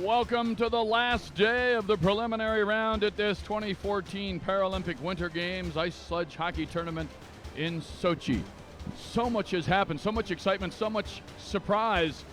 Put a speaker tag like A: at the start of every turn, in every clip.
A: Welcome to the last day of the preliminary round at this 2014 Paralympic Winter Games ice sledge hockey tournament in Sochi. So much has happened, so much excitement, so much surprise.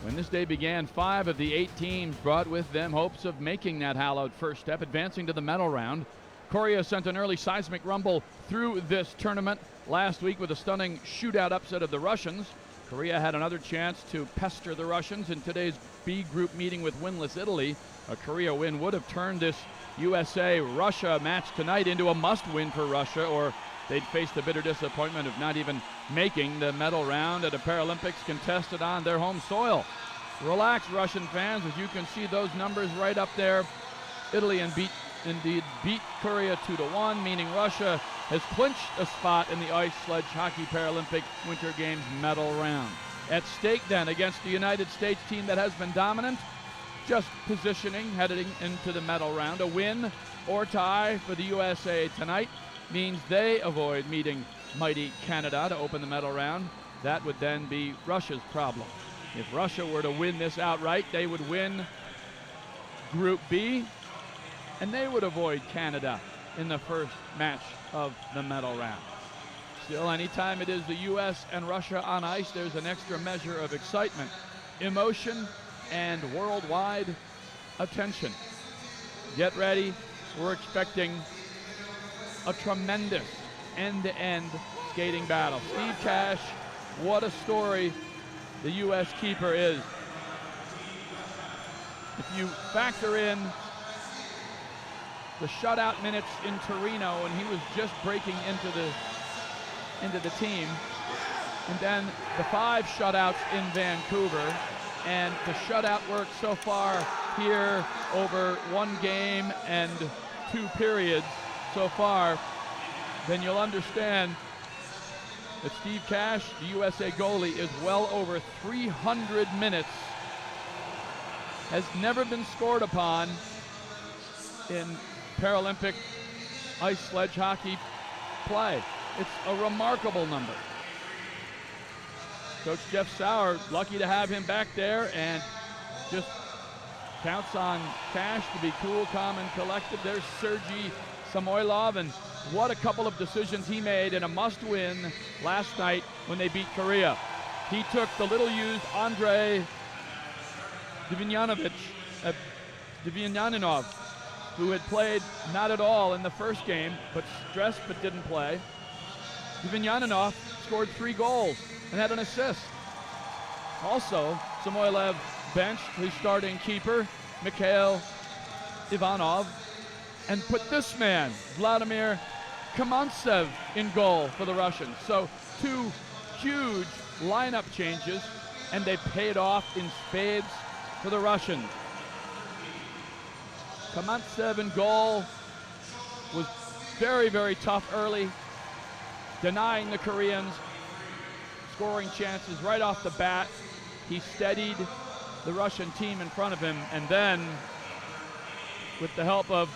A: When this day began, 5 of the 8 teams brought with them hopes of making that hallowed first step, advancing to the medal round. Korea sent an early seismic rumble through this tournament last week with a stunning shootout upset of the Russians. Korea had another chance to pester the Russians in today's B group meeting with winless Italy. A Korea win would have turned this USA-Russia match tonight into a must-win for Russia, or they'd face the bitter disappointment of not even making the medal round at a Paralympics contested on their home soil. Relax, Russian fans, as you can see those numbers right up there. Italy indeed beat Korea 2-1, meaning Russia has clinched a spot in the ice sledge hockey Paralympic Winter Games medal round. At stake then against the United States team that has been dominant, just positioning heading into the medal round. A win or tie for the USA tonight means they avoid meeting mighty Canada to open the medal round. That would then be Russia's problem. If Russia were to win this outright, they would win Group B, and they would avoid Canada in the first match of the medal round. Still, anytime it is the U.S. and Russia on ice, there's an extra measure of excitement, emotion, and worldwide attention. Get ready. We're expecting a tremendous end-to-end skating battle. Steve Cash, what a story the U.S. keeper is. If you factor in the shutout minutes in Torino, and he was just breaking into the team, and then the 5 shutouts in Vancouver, and the shutout work so far here over 1 game and 2 periods so far, then you'll understand that Steve Cash, the USA goalie, is well over 300 minutes, has never been scored upon in Paralympic ice sledge hockey play. It's a remarkable number. Coach Jeff Sauer, lucky to have him back there, and just counts on Cash to be cool, calm, and collected. There's Sergei Samoylov, and what a couple of decisions he made in a must-win last night when they beat Korea. He took the little-used Andrei Divyaninov, who had played not at all in the first game, but stressed but didn't play. Divyaninov scored 3 goals and had an assist. Also, Samoylov benched his starting keeper, Mikhail Ivanov, and put this man, Vladimir Kamantsev, in goal for the Russians. So 2 huge lineup changes, and they paid off in spades for the Russians. Kamantsev in goal was very, very tough early, denying the Koreans scoring chances right off the bat. He steadied the Russian team in front of him, and then, with the help of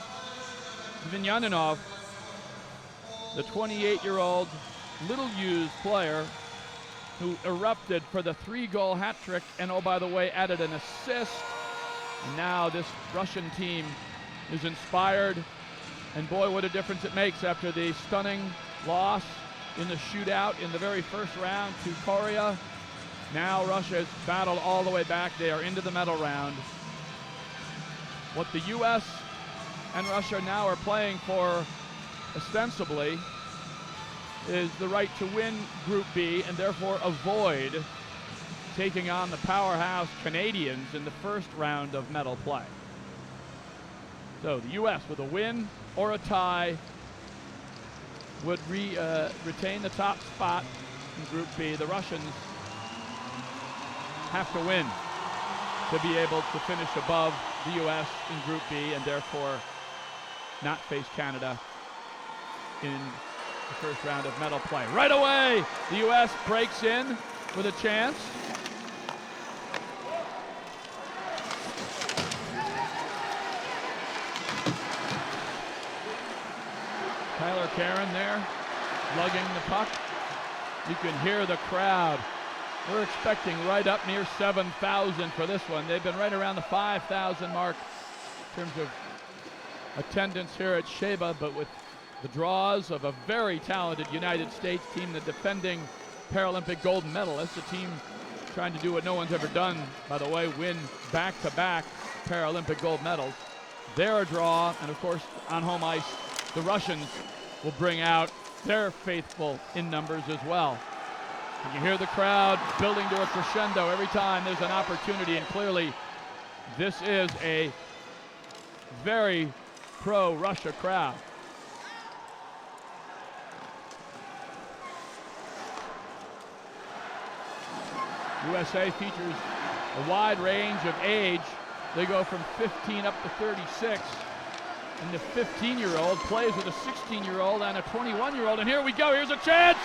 A: Divyaninov, the 28-year-old little-used player who erupted for the 3-goal hat trick, and oh, by the way, added an assist. And now this Russian team is inspired, and boy, what a difference it makes after the stunning loss in the shootout in the very first round to Korea. Now Russia has battled all the way back. They are into the medal round. What the U.S. and Russia now are playing for, ostensibly, is the right to win Group B and therefore avoid taking on the powerhouse Canadians in the first round of medal play. So the U.S. with a win or a tie would retain the top spot in Group B. The Russians have to win to be able to finish above the U.S. in Group B and therefore not face Canada in the first round of medal play. Right away, the U.S. breaks in with a chance. Tyler Karen there, lugging the puck. You can hear the crowd We're expecting right up near 7,000 for this one. They've been right around the 5,000 mark in terms of attendance here at Shayba, but with the draws of a very talented United States team, the defending Paralympic gold medalists, a team trying to do what no one's ever done, by the way, win back-to-back Paralympic gold medals. They're a draw, and of course, on home ice, the Russians will bring out their faithful in numbers as well. You hear the crowd building to a crescendo every time there's an opportunity, and clearly this is a very pro-Russia crowd. USA features a wide range of age. They go from 15 up to 36. And the 15-year-old plays with a 16-year-old and a 21-year-old. And here we go, here's a chance!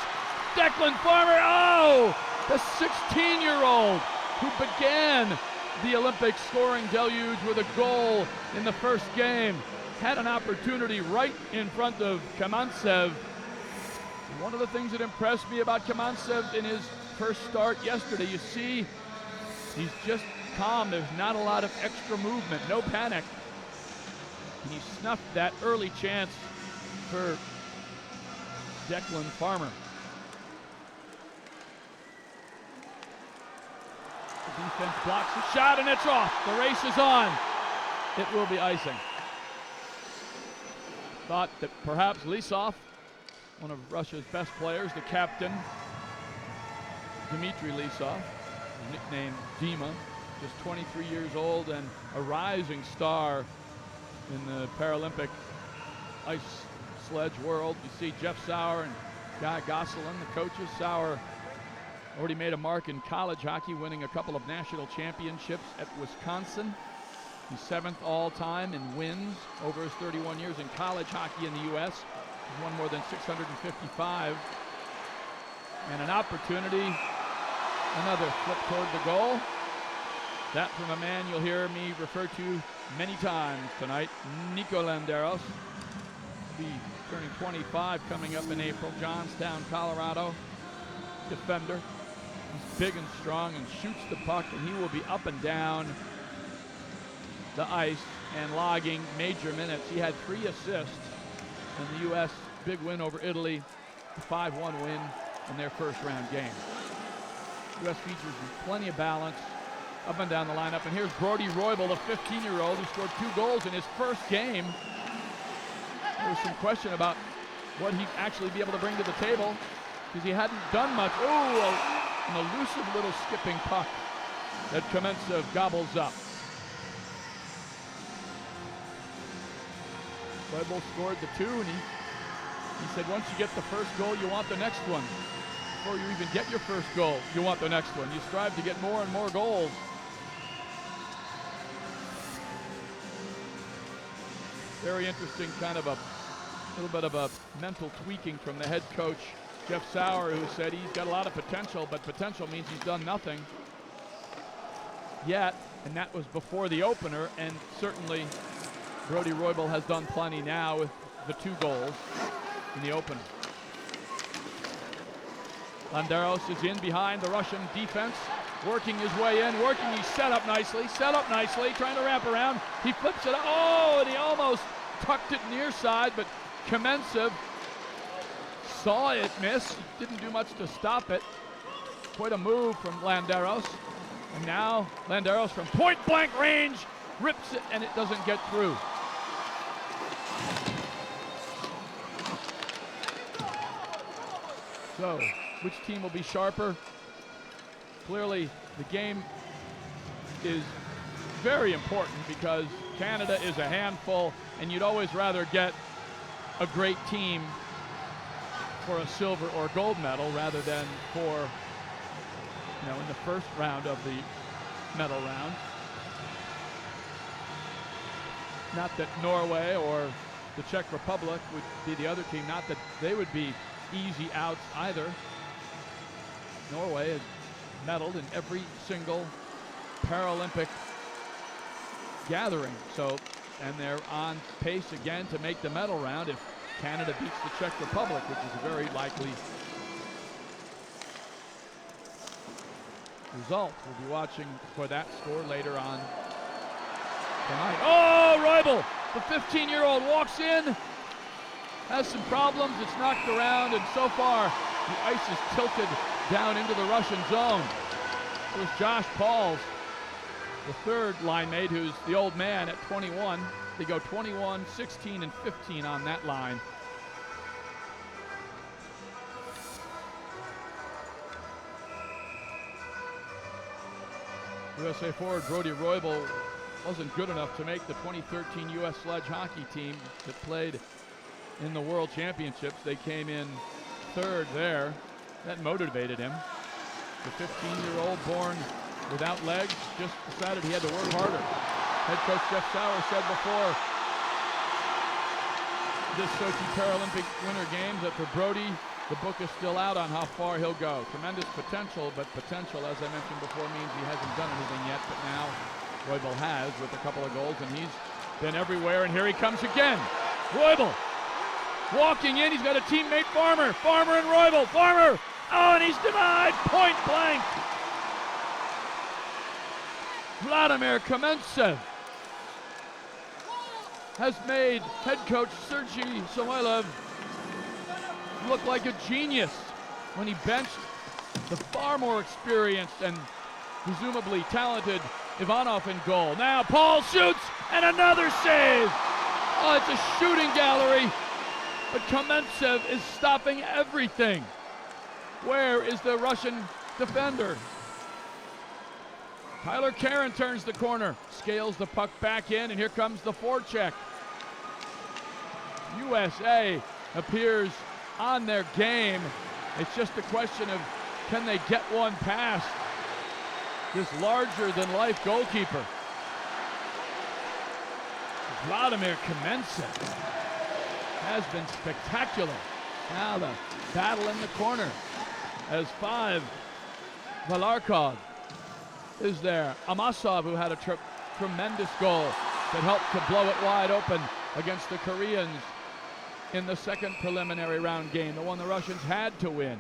A: Declan Farmer, oh! The 16-year-old who began the Olympic scoring deluge with a goal in the first game had an opportunity right in front of Kamantsev. One of the things that impressed me about Kamantsev in his first start yesterday, you see he's just calm. There's not a lot of extra movement, no panic. And he snuffed that early chance for Declan Farmer. The defense blocks the shot and it's off. The race is on. It will be icing. Thought that perhaps Lisov, one of Russia's best players, the captain, Dmitry Lisov, nicknamed Dima, just 23 years old and a rising star in the Paralympic ice sledge world. You see Jeff Sauer and Guy Gosselin, the coaches. Sauer already made a mark in college hockey, winning a couple of national championships at Wisconsin. He's 7th all-time in wins over his 31 years in college hockey in the U.S. He's won more than 655. And an opportunity, another flip toward the goal. That from a man you'll hear me refer to many times tonight, Nico Landeros. He'll be turning 25 coming up in April. Johnstown, Colorado, defender. He's big and strong and shoots the puck, and he will be up and down the ice and logging major minutes. He had 3 assists in the U.S. big win over Italy, a 5-1 win in their first round game. U.S. features plenty of balance up and down the lineup. And here's Brody Roybal, the 15-year-old who scored 2 goals in his first game. There was some question about what he'd actually be able to bring to the table because he hadn't done much. Oh, an elusive little skipping puck that Kamantsev gobbles up. Roybal scored the 2, and he said once you get the first goal, you want the next one. Before you even get your first goal, you want the next one. You strive to get more and more goals. Very interesting, kind of a little bit of a mental tweaking from the head coach, Jeff Sauer, who said he's got a lot of potential, but potential means he's done nothing yet, and that was before the opener, and certainly Brody Roybal has done plenty now with the 2 goals in the opener. Landeros is in behind the Russian defense, working his way in, he's set up nicely, trying to wrap around. He flips it, oh, and he almost tucked it near side, but Kamantsev saw it miss, didn't do much to stop it. Quite a move from Landeros. And now Landeros from point blank range rips it and it doesn't get through. So, which team will be sharper? Clearly, the game is very important because Canada is a handful, and you'd always rather get a great team for a silver or gold medal rather than for, in the first round of the medal round. Not that Norway or the Czech Republic would be the other team, not that they would be easy outs either. Norway has medaled in every single Paralympic gathering, and they're on pace again to make the medal round if Canada beats the Czech Republic, which is very likely. result. We'll be watching for that score later on tonight. Oh, Roybal, the 15-year-old, walks in, has some problems. It's knocked around, and so far the ice is tilted down into the Russian zone. It was Josh Pauls, the third line mate, who's the old man at 21. They go 21, 16, and 15 on that line. USA forward Brody Roybal wasn't good enough to make the 2013 U.S. sledge hockey team that played in the World Championships. They came in third there. That motivated him. The 15-year-old born without legs just decided he had to work harder. Head coach Jeff Sauer said before this Sochi Paralympic Winter Games that for Brody, the book is still out on how far he'll go. Tremendous potential, but potential, as I mentioned before, means he hasn't done anything yet, but now Roybal has with a couple of goals, and he's been everywhere, and here he comes again. Roybal walking in, he's got a teammate, Farmer and Roybal, Farmer, oh, and he's denied, point blank. Vladimir Kamentsev has made head coach Sergei Samoilov look like a genius when he benched the far more experienced and presumably talented Ivanov in goal. Now Paul shoots, and another save. Oh, it's a shooting gallery, but Kamentsev is stopping everything. Where is the Russian defender? Tyler Karen turns the corner, scales the puck back in, and here comes the forecheck. USA appears on their game. It's just a question of can they get one past this larger-than-life goalkeeper. Vladimir Kamentsev has been spectacular. Now the battle in the corner as Valarkov is there. Amasov, who had a tremendous goal that helped to blow it wide open against the Koreans in the second preliminary round game, the one the Russians had to win.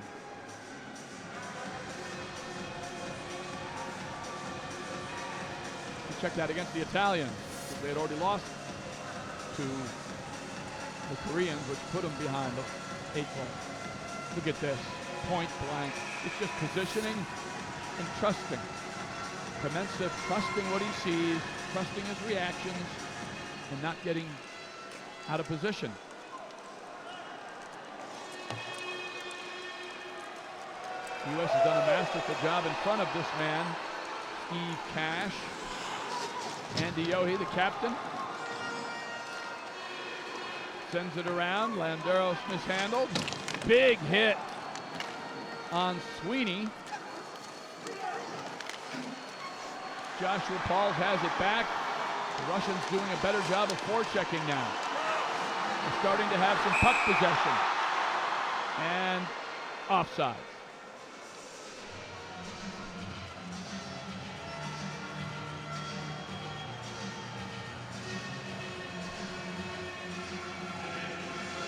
A: Check that against the Italians, because they had already lost to the Koreans, which put them behind the 8 goals. Look at this, point blank. It's just positioning and trusting. Kamentsev trusting what he sees, trusting his reactions, and not getting out of position. The U.S. has done a masterful job in front of this man, Steve Cash. Andy Yohe, the captain, sends it around. Landeros mishandled. Big hit on Sweeney. Joshua Pauls has it back. The Russians doing a better job of forechecking now. They're starting to have some puck possession. And offside.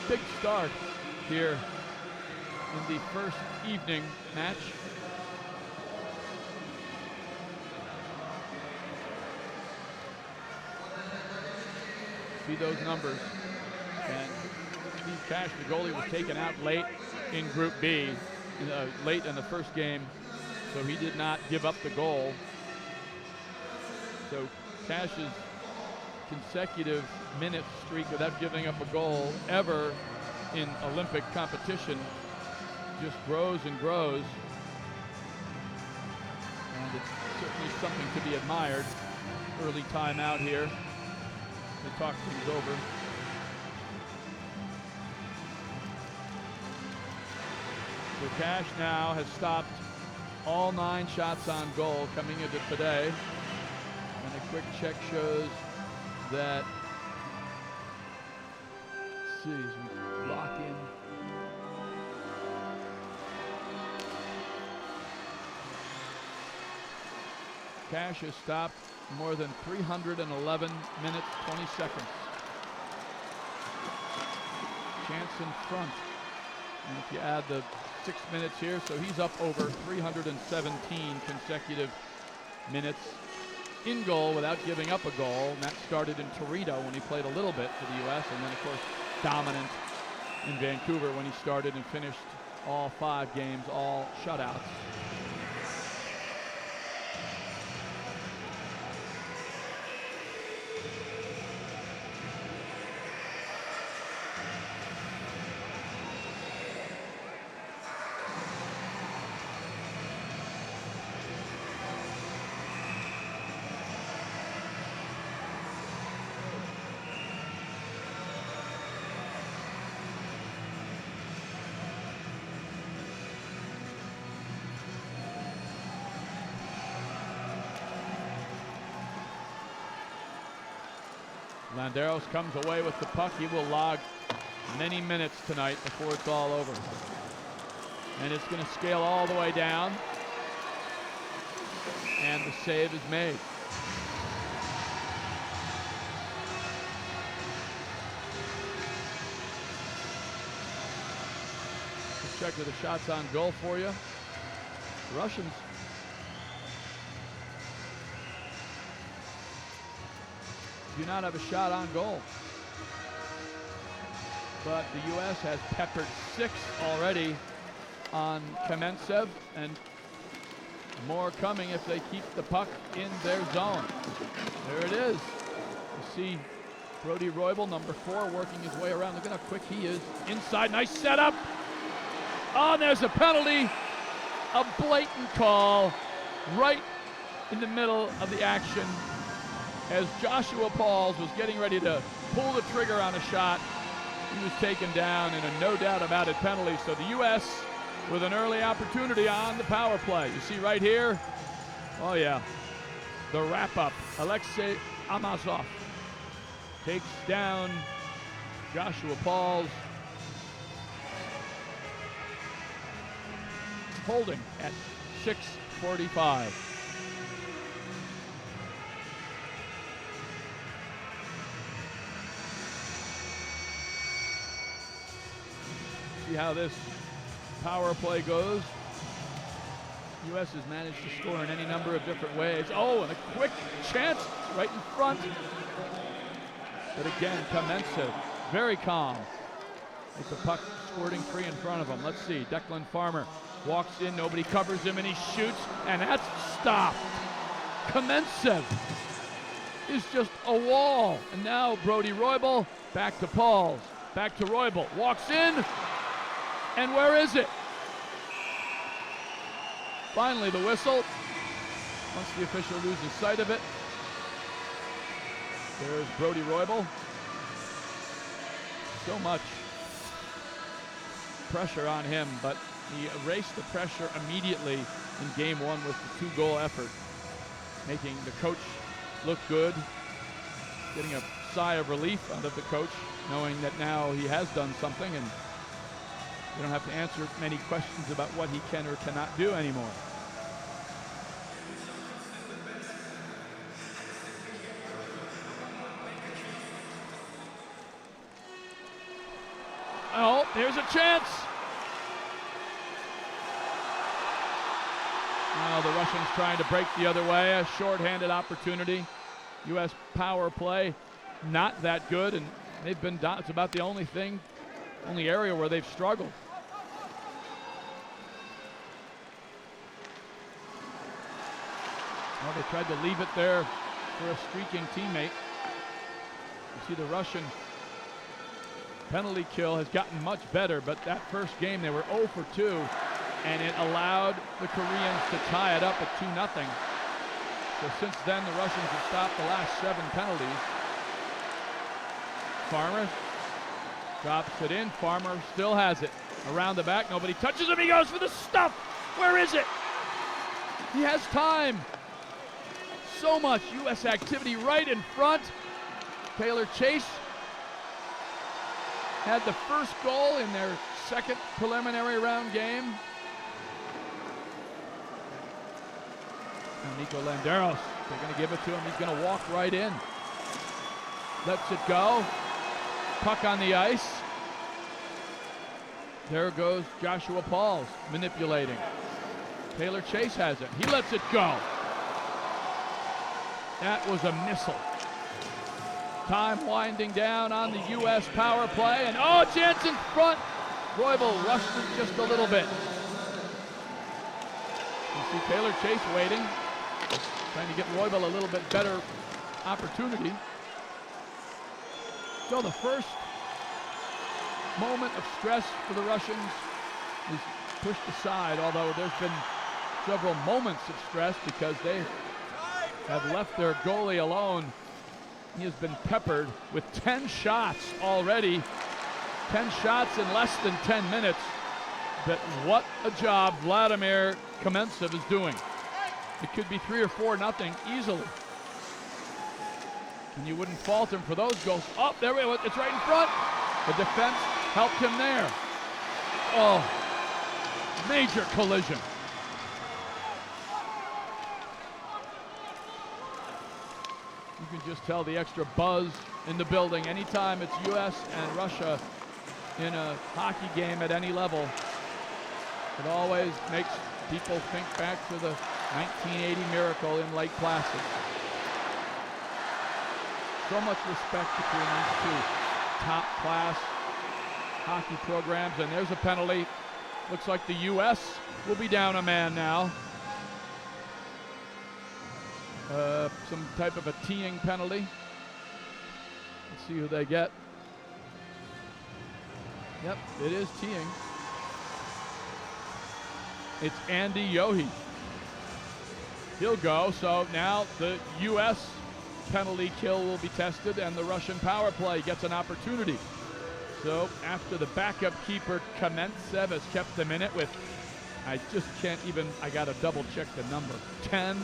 A: Big start here in the first evening match. See those numbers. And Steve Cash, the goalie, was taken out late in Group B, late in the first game, so he did not give up the goal. So Cash's consecutive minute streak without giving up a goal ever in Olympic competition just grows and grows, and it's certainly something to be admired. Early timeout here to talk things over. So Cash now has stopped all 9 shots on goal coming into today, and a quick check shows that, let's see, as we lock in. Cash has stopped more than 311 minutes, 20 seconds. Chance in front. And if you add the 6 minutes here, so he's up over 317 consecutive minutes in goal without giving up a goal. And that started in Torito when he played a little bit for the U.S. and then, of course, dominant in Vancouver when he started and finished all 5 games, all shutouts. Landeros comes away with the puck. He will log many minutes tonight before it's all over. And it's going to scale all the way down. And the save is made. Let's check the shots on goal for you. The Russians do not have a shot on goal. But the U.S. has peppered 6 already on Kamensev, and more coming if they keep the puck in their zone. There it is. You see Brody Roybal, number 4, working his way around. Look at how quick he is. Inside, nice setup. Oh, and there's a penalty. A blatant call right in the middle of the action. As Joshua Pauls was getting ready to pull the trigger on a shot, he was taken down in a no doubt about it penalty. So the U.S. with an early opportunity on the power play. You see right here, oh yeah, the wrap up. Alexei Amazov takes down Joshua Pauls. Holding at 6:45. See how this power play goes. U.S. has managed to score in any number of different ways. Oh, and a quick chance right in front. But again, Kamensev, very calm. With the puck squirting free in front of him. Let's see, Declan Farmer walks in, nobody covers him, and he shoots, and that's stopped. Kamensev is just a wall. And now Brody Roybal, back to Pauls, back to Roybal, walks in, and where is it? Finally the whistle, once the official loses sight of it. There's Brody Roybal. So much pressure on him, but he erased the pressure immediately in game 1 with the 2-goal effort, making the coach look good, getting a sigh of relief out of the coach, knowing that now he has done something and you don't have to answer many questions about what he can or cannot do anymore. Oh, here's a chance. Now the Russians trying to break the other way, a shorthanded opportunity. U.S. power play, not that good, and they've been down. It's about the only area where they've struggled. Well, they tried to leave it there for a streaking teammate. You see the Russian penalty kill has gotten much better, but that first game they were 0 for 2, and it allowed the Koreans to tie it up at 2-0. So since then, the Russians have stopped the last 7 penalties. Farmer drops it in. Farmer still has it. Around the back, nobody touches him. He goes for the stuff. Where is it? He has time. So much U.S. activity right in front. Taylor Chase had the first goal in their second preliminary round game. And Nico Landeros, they're going to give it to him. He's going to walk right in. Lets it go. Puck on the ice. There goes Joshua Pauls manipulating. Taylor Chase has it. He lets it go. That was a missile. Time winding down on the U.S. power play, and oh, chance in front. Roybal rushed it just a little bit. You see Taylor Chase waiting, trying to get Roybal a little bit better opportunity. So the first moment of stress for the Russians is pushed aside, although there's been several moments of stress because they have left their goalie alone. He has been peppered with 10 shots already. 10 shots in less than 10 minutes. But what a job Vladimir Kamensev is doing. It could be 3 or 4-0 easily. And you wouldn't fault him for those goals. Oh, there we go. It's right in front. The defense helped him there. Oh, major collision. You can just tell the extra buzz in the building. Anytime it's U.S. and Russia in a hockey game at any level, it always makes people think back to the 1980 miracle in Lake Placid. So much respect between these two top-class hockey programs. And there's a penalty. Looks like the U.S. will be down a man now. Some type of a teeing penalty. Let's see who they get. Yep, it is teeing. It's Andy Yohe. He'll go, so now the U.S. penalty kill will be tested and the Russian power play gets an opportunity. So after the backup keeper Kamensev has kept them in it with, I just can't even, I gotta double check the number, 10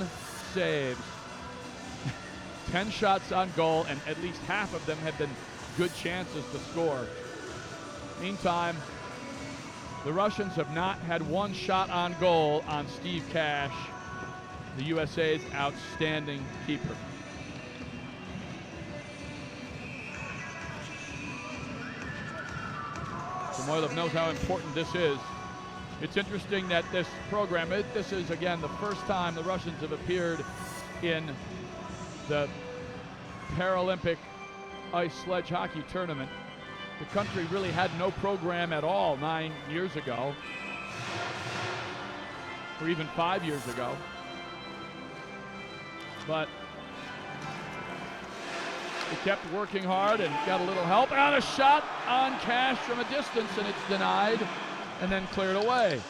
A: saves. 10 shots on goal, and at least half of them have been good chances to score. Meantime, the Russians have not had one shot on goal on Steve Cash, the USA's outstanding keeper. Samoylov knows how important this is. It's interesting that this program, this is again the first time the Russians have appeared in the Paralympic ice sledge hockey tournament. The country really had no program at all 9 years ago, or even 5 years ago. But they kept working hard and got a little help. And a shot on Cash from a distance, and it's denied and then cleared away.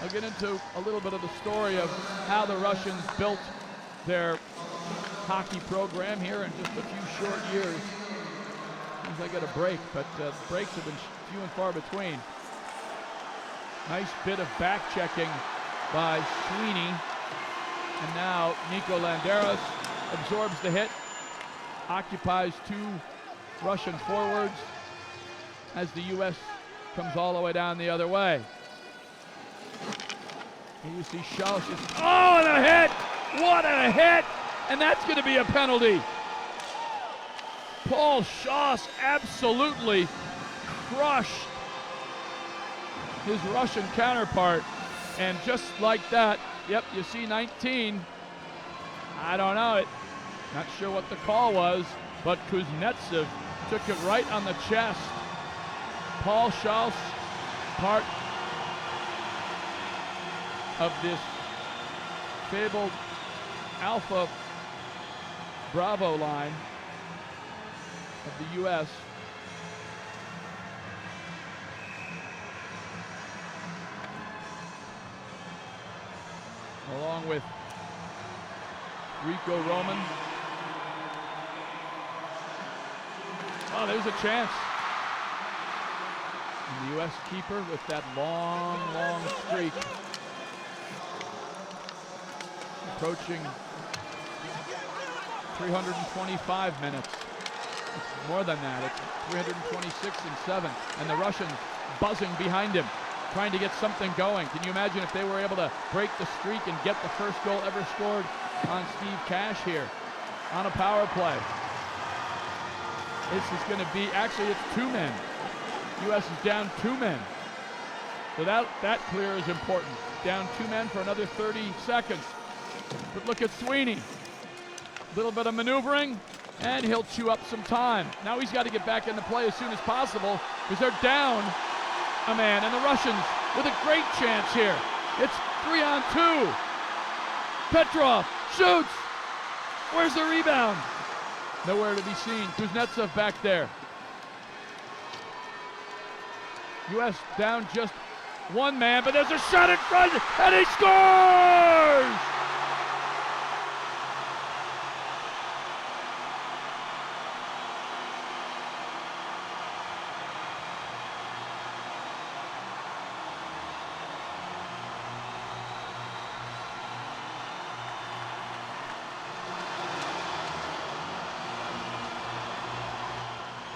A: I'll get into a little bit of the story of how the Russians built their hockey program here in just a few short years. Seems like I got a break, but the breaks have been few and far between. Nice bit of back checking by Sweeney. And now Nico Landeros absorbs the hit, occupies 2 Russian forwards as the U.S. comes all the way down the other way. Here you see Schaus. Oh, and a hit! What a hit! And that's going to be a penalty. Paul Schaus absolutely crushed his Russian counterpart. And just like that, yep, you see 19. I don't know, not sure what the call was, but Kuznetsov took it right on the chest. Paul Schaus, part of this fabled Alpha Bravo line of the U.S. along with Rico Roman. Oh, there's a chance. And the U.S. keeper with that long, long streak. Approaching 325 minutes. It's more than that. It's 326 and 7. And the Russians buzzing behind him, trying to get something going. Can you imagine if they were able to break the streak and get the first goal ever scored on Steve Cash here on a power play? This is going to be, actually it's 2 men. U.S. is down 2 men. So that clear is important. Down 2 men for another 30 seconds. But look at Sweeney. A little bit of maneuvering, and he'll chew up some time. Now he's got to get back into play as soon as possible because they're down a man. And the Russians with a great chance here. It's 3-on-2. Petrov shoots. Where's the rebound? Nowhere to be seen. Kuznetsov back there. U.S. down just 1 man, but there's a shot in front, and he scores!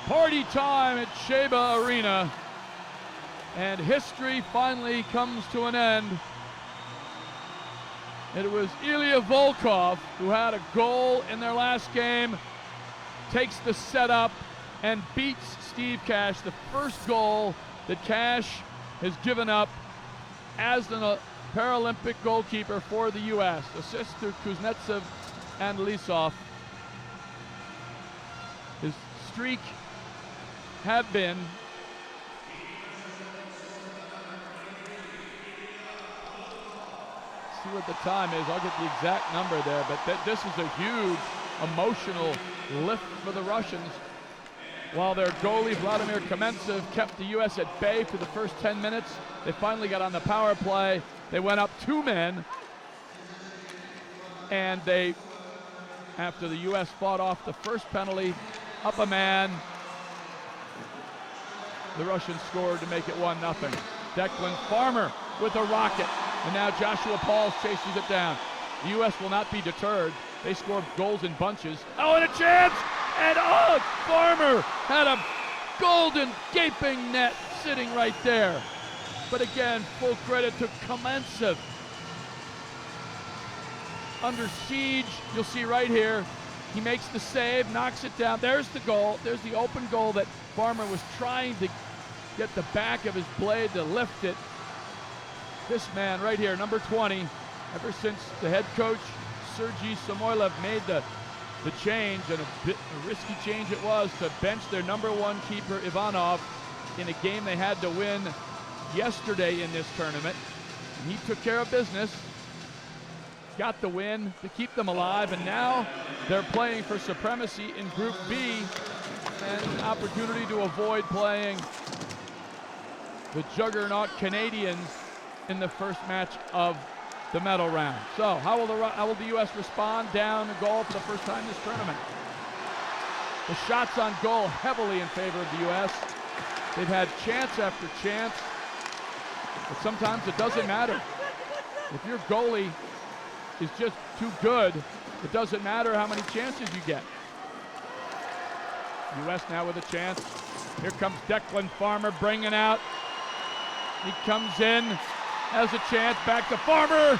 A: Party time at Shayba Arena. And history finally comes to an end. It was Ilia Volkov who had a goal in their last game, takes the setup and beats Steve Cash, the first goal that Cash has given up as the Paralympic goalkeeper for the U.S. Assist to Kuznetsov and Lisov. His streak had been see what the time is. I'll get the exact number there, but this is a huge emotional lift for the Russians. While their goalie, Vladimir Kamentsov, kept the U.S. at bay for the first 10 minutes, they finally got on the power play. They went up 2 men, and they, after the U.S. fought off the first penalty, up a man, the Russians scored to make it 1-0. Declan Farmer with a rocket. And now Joshua Pauls chases it down. The U.S. will not be deterred. They scored goals in bunches. Oh, and a chance! And Farmer had a golden gaping net sitting right there. But again, full credit to Kamentsov. Under siege, you'll see right here, he makes the save, knocks it down. There's the goal. There's the open goal that Farmer was trying to get the back of his blade to lift it. This man right here, number 20, ever since the head coach, Sergei Samoilov, made the change, and a risky change it was, to bench their number 1 keeper, Ivanov, in a game they had to win yesterday in this tournament. And he took care of business, got the win to keep them alive, and now they're playing for supremacy in Group B, and an opportunity to avoid playing the juggernaut Canadians in the first match of the medal round. So how will the U.S. respond? Down a goal for the first time this tournament. The shots on goal heavily in favor of the U.S. They've had chance after chance, but sometimes it doesn't matter. If your goalie is just too good, it doesn't matter how many chances you get. U.S. now with a chance. Here comes Declan Farmer bringing out. He comes in, has a chance, back to Farmer.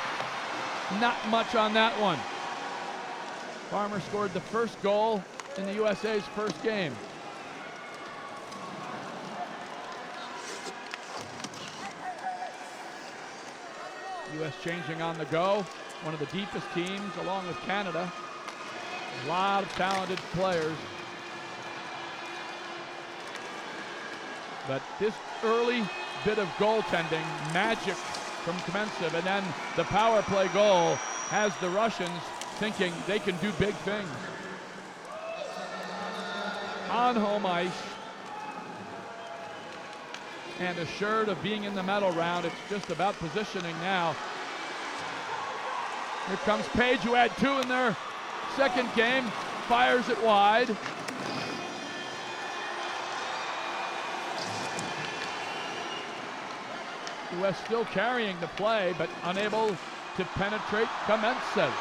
A: Not much on that one. Farmer scored the first goal in the USA's first game. U.S. changing on the go. One of the deepest teams along with Canada. A lot of talented players. But this early bit of goaltending, magic from Kamentsov, and then the power play goal has the Russians thinking they can do big things. On home ice, and assured of being in the medal round. It's just about positioning now. Here comes Page, who had 2 in their second game, fires it wide. U.S. still carrying the play, but unable to penetrate Kamentsov.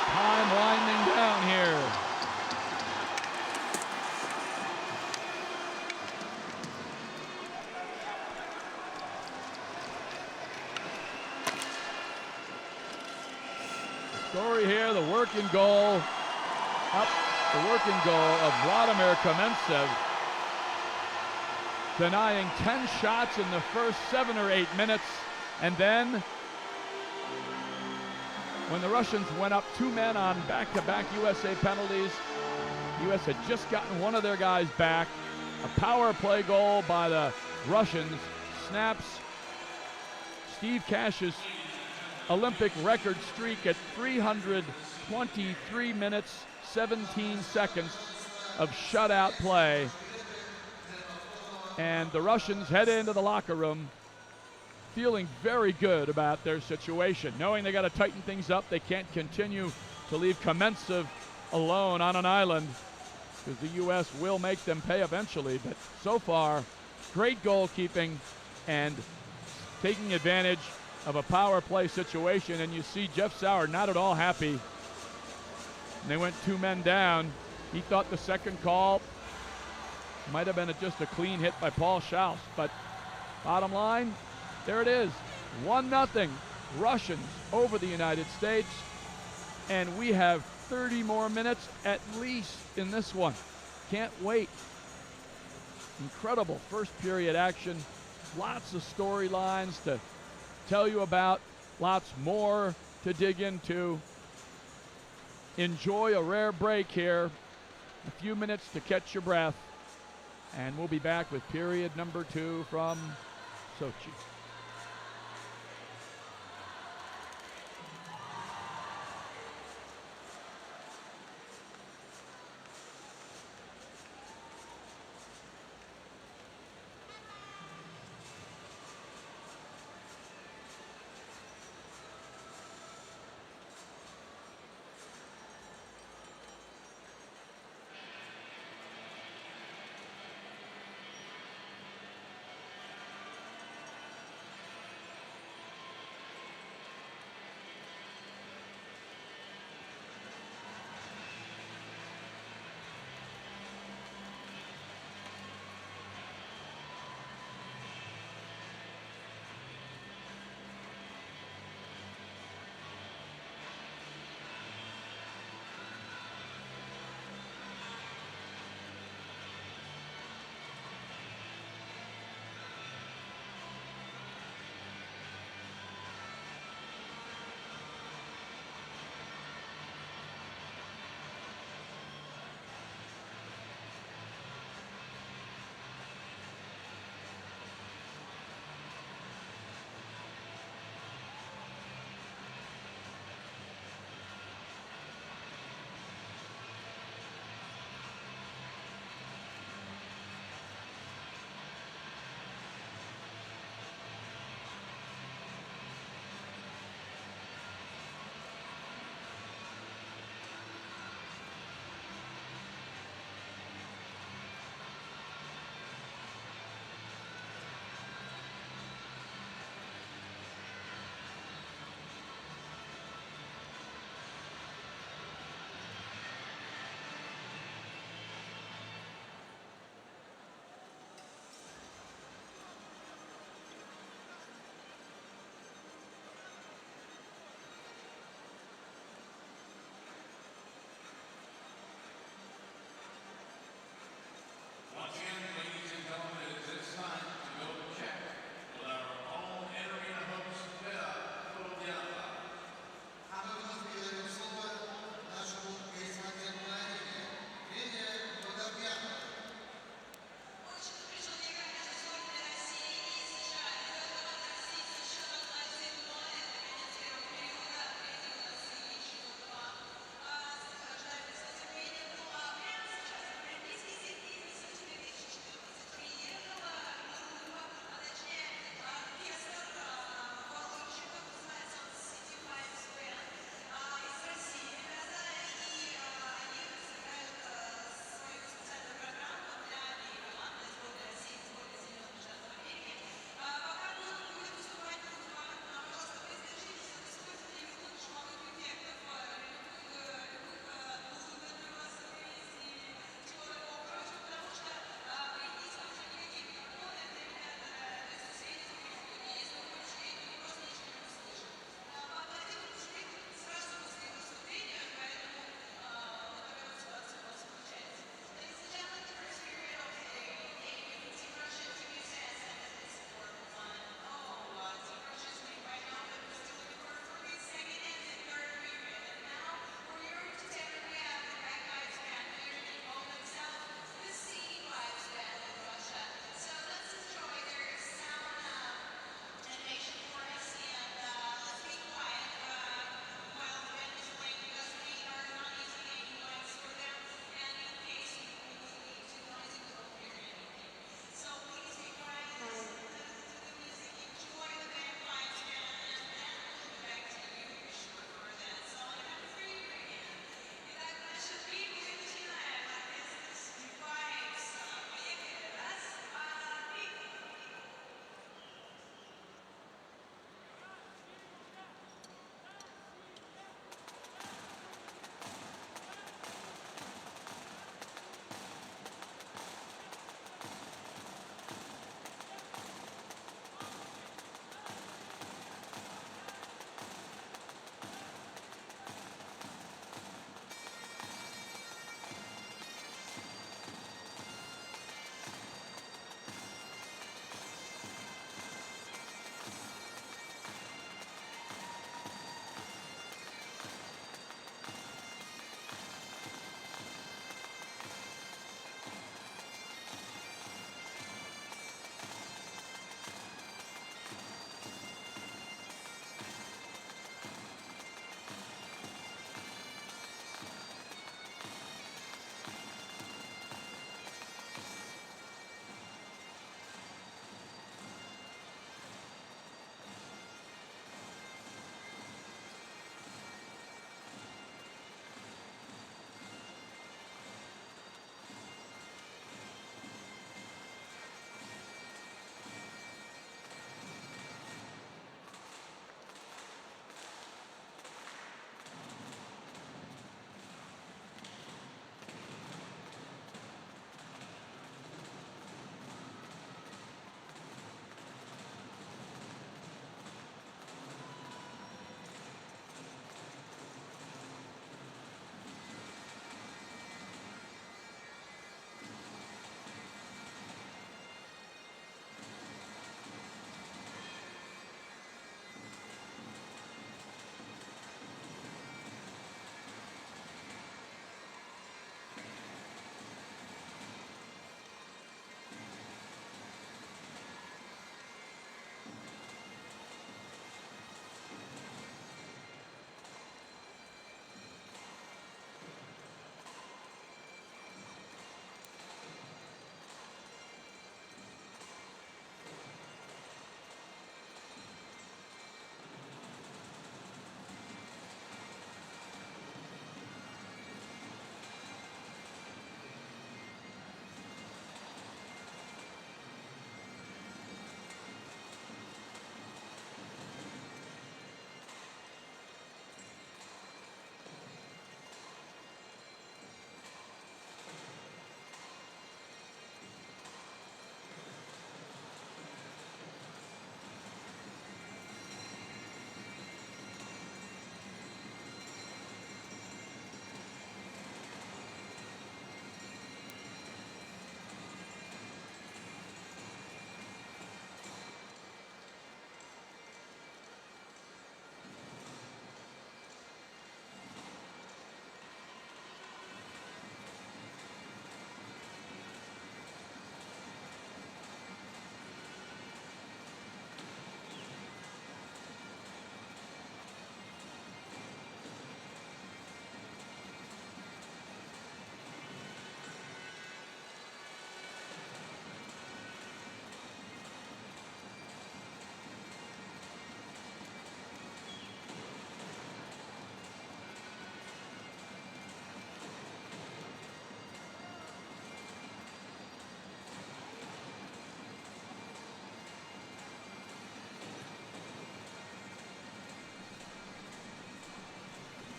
A: Time winding down here. Story here, the working goal, the working goal of Vladimir Kamentsev, denying 10 shots in the first 7 or 8 minutes, and then when the Russians went up 2 men on back-to-back USA penalties, the U.S. had just gotten one of their guys back. A power play goal by the Russians snaps Steve Cash's Olympic record streak at 323 minutes, 17 seconds of shutout play. And the Russians head into the locker room feeling very good about their situation, knowing they got to tighten things up. They can't continue to leave Kamentsev alone on an island, because the U.S. will make them pay eventually. But so far, great goalkeeping and taking advantage of a power play situation. And you see Jeff Sauer not at all happy. And they went 2 men down. He thought the second call might have been just a clean hit by Paul Schaus. But bottom line, there it is, 1-0 Russians over the United States. And we have 30 more minutes at least in this one. Can't wait. Incredible first period action. Lots of storylines to tell you about. Lots more to dig into. Enjoy a rare break here. A few minutes to catch your breath. And we'll be back with period number 2 from Sochi.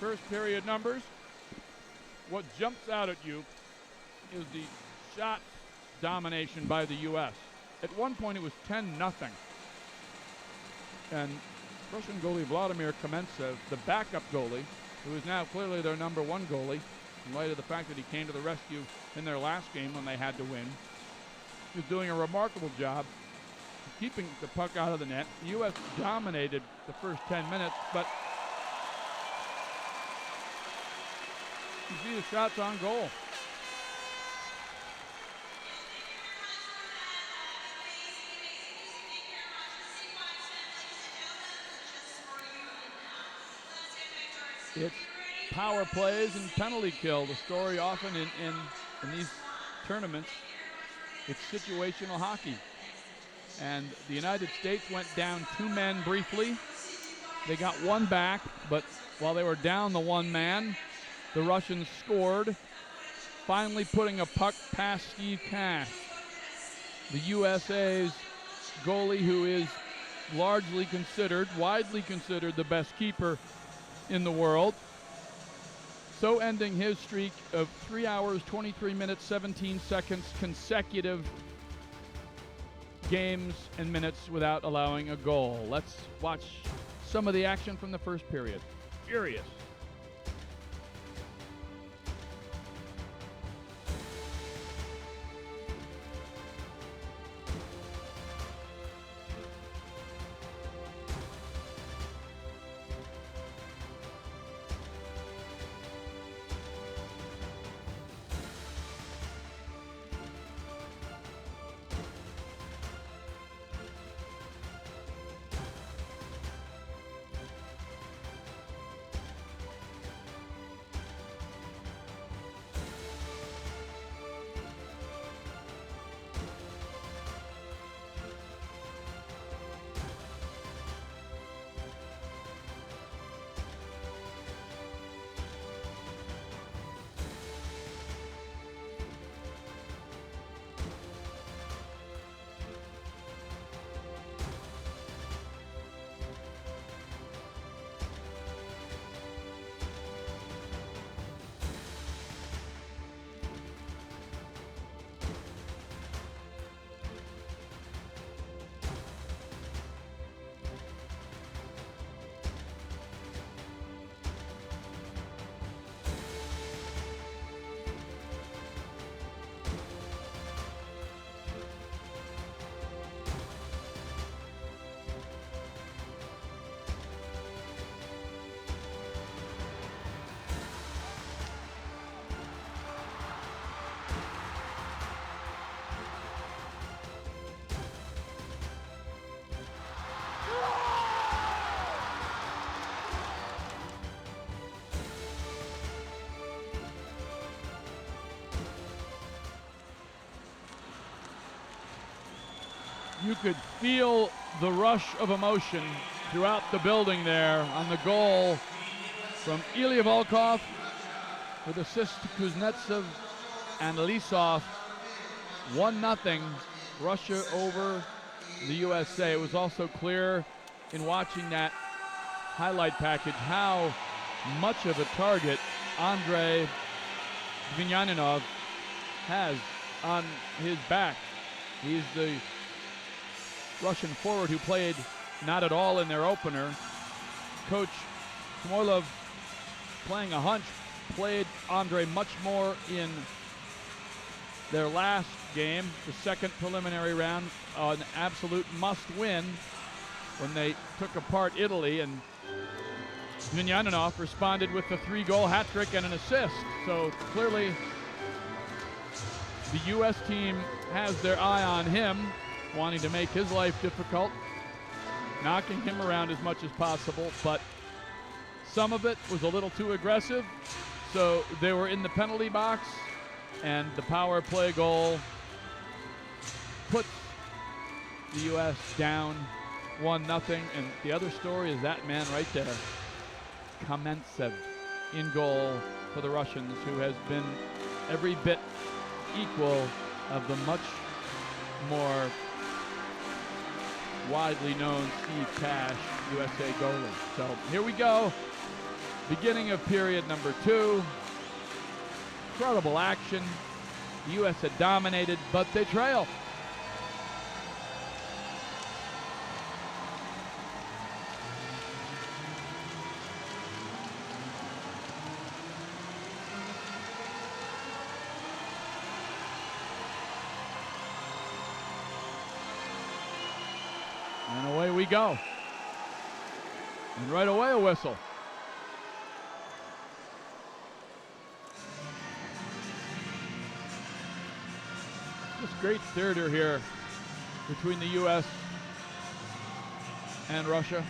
A: first period numbers, what jumps out at you is the shot domination by the U.S. At one point, it was 10-0. And Russian goalie Vladimir Kamentsev, the backup goalie, who is now clearly their number one goalie, in light of the fact that he came to the rescue in their last game when they had to win, is doing a remarkable job keeping the puck out of the net. The U.S. dominated the first 10 minutes, but you see the shots on goal. It's power plays and penalty kill. The story often in these tournaments, it's situational hockey. And the United States went down 2 men briefly. They got one back, but while they were down the 1 man, the Russians scored, finally putting a puck past Steve Cash, the USA's goalie, who is widely considered the best keeper in the world. So ending his streak of 3 hours, 23 minutes, 17 seconds consecutive games and minutes without allowing a goal. Let's watch some of the action from the first period. Furious. You could feel the rush of emotion throughout the building there on the goal from Ilia Volkov with assist to Kuznetsov and Lisov. 1-0, Russia over the USA. It was also clear in watching that highlight package how much of a target Andrei Vinyaninov has on his back. He's the Russian forward who played not at all in their opener. Coach Khmoilov, playing a hunch, played Andrei much more in their last game, the second preliminary round, an absolute must-win when they took apart Italy, and Vinyaninov responded with a 3-goal hat trick and an assist. So clearly the U.S. team has their eye on him, wanting to make his life difficult, knocking him around as much as possible, but some of it was a little too aggressive, so they were in the penalty box, and the power play goal puts the U.S. down 1-0, and the other story is that man right there, Kamentsev, in goal for the Russians, who has been every bit equal of the much more widely known Steve Cash, USA goalie. So here we go. Beginning of period number 2. Incredible action. The U.S. had dominated, but they trail. And away we go. And right away a whistle. Just great theater here between the U.S. and Russia.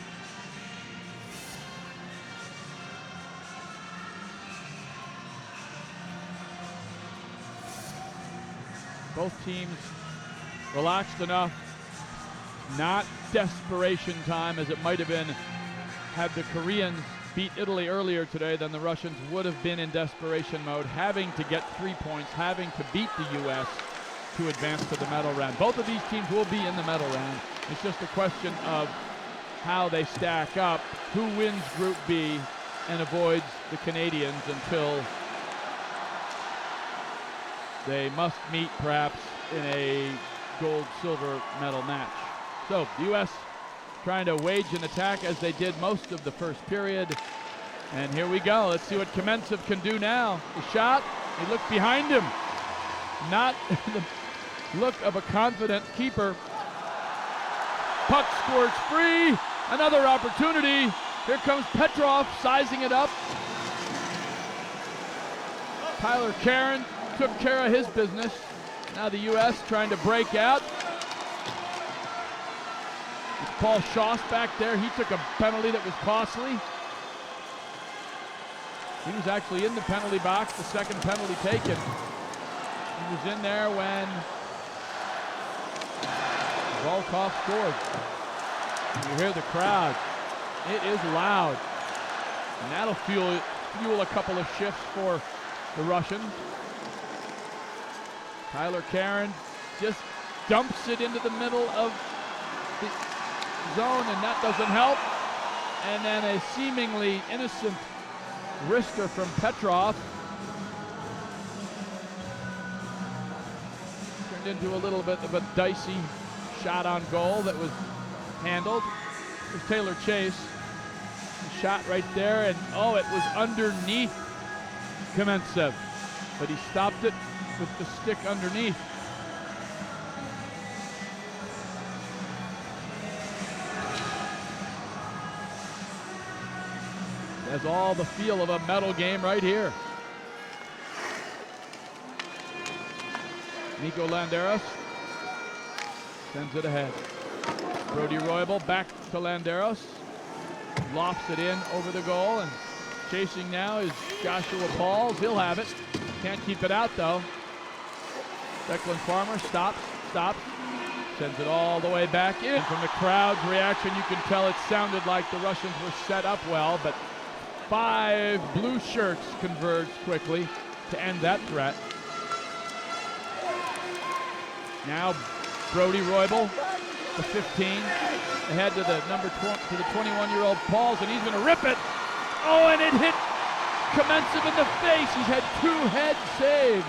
A: Both teams relaxed enough. Not desperation time as it might have been had the Koreans beat Italy earlier today. Then the Russians would have been in desperation mode, having to get 3 points, having to beat the U.S. to advance to the medal round. Both of these teams will be in the medal round. It's just a question of how they stack up, who wins Group B and avoids the Canadians until they must meet perhaps in a gold-silver medal match. So the U.S. trying to wage an attack as they did most of the first period. And here we go. Let's see what Kamensev can do now. The shot, he looked behind him. Not the look of a confident keeper. Puck squirts free. Another opportunity. Here comes Petrov sizing it up. Tyler Karen took care of his business. Now the U.S. trying to break out. It's Paul Schoss back there. He took a penalty that was costly. He was actually in the penalty box, the second penalty taken. He was in there when Volkov scored. You hear the crowd. It is loud. And that'll fuel a couple of shifts for the Russians. Tyler Karen just dumps it into the middle of the zone, and that doesn't help. And then a seemingly innocent wrister from Petrov turned into a little bit of a dicey shot on goal that was handled. It was Taylor Chase. The shot right there, and oh, it was underneath Kamensev, but he stopped it with the stick underneath. Has all the feel of a medal game right here. Nico Landeros sends it ahead. Brody Roybal back to Landeros. Lofts it in over the goal, and chasing now is Joshua Pauls. He'll have it. Can't keep it out though. Declan Farmer stops, sends it all the way back in. From the crowd's reaction, you can tell it sounded like the Russians were set up well, but 5 blue shirts converged quickly to end that threat. Now Brody Roybal, the 15, ahead to the to the 21-year-old Pauls, and he's going to rip it. Oh, and it hit Kamensev in the face. He's had 2 head saves.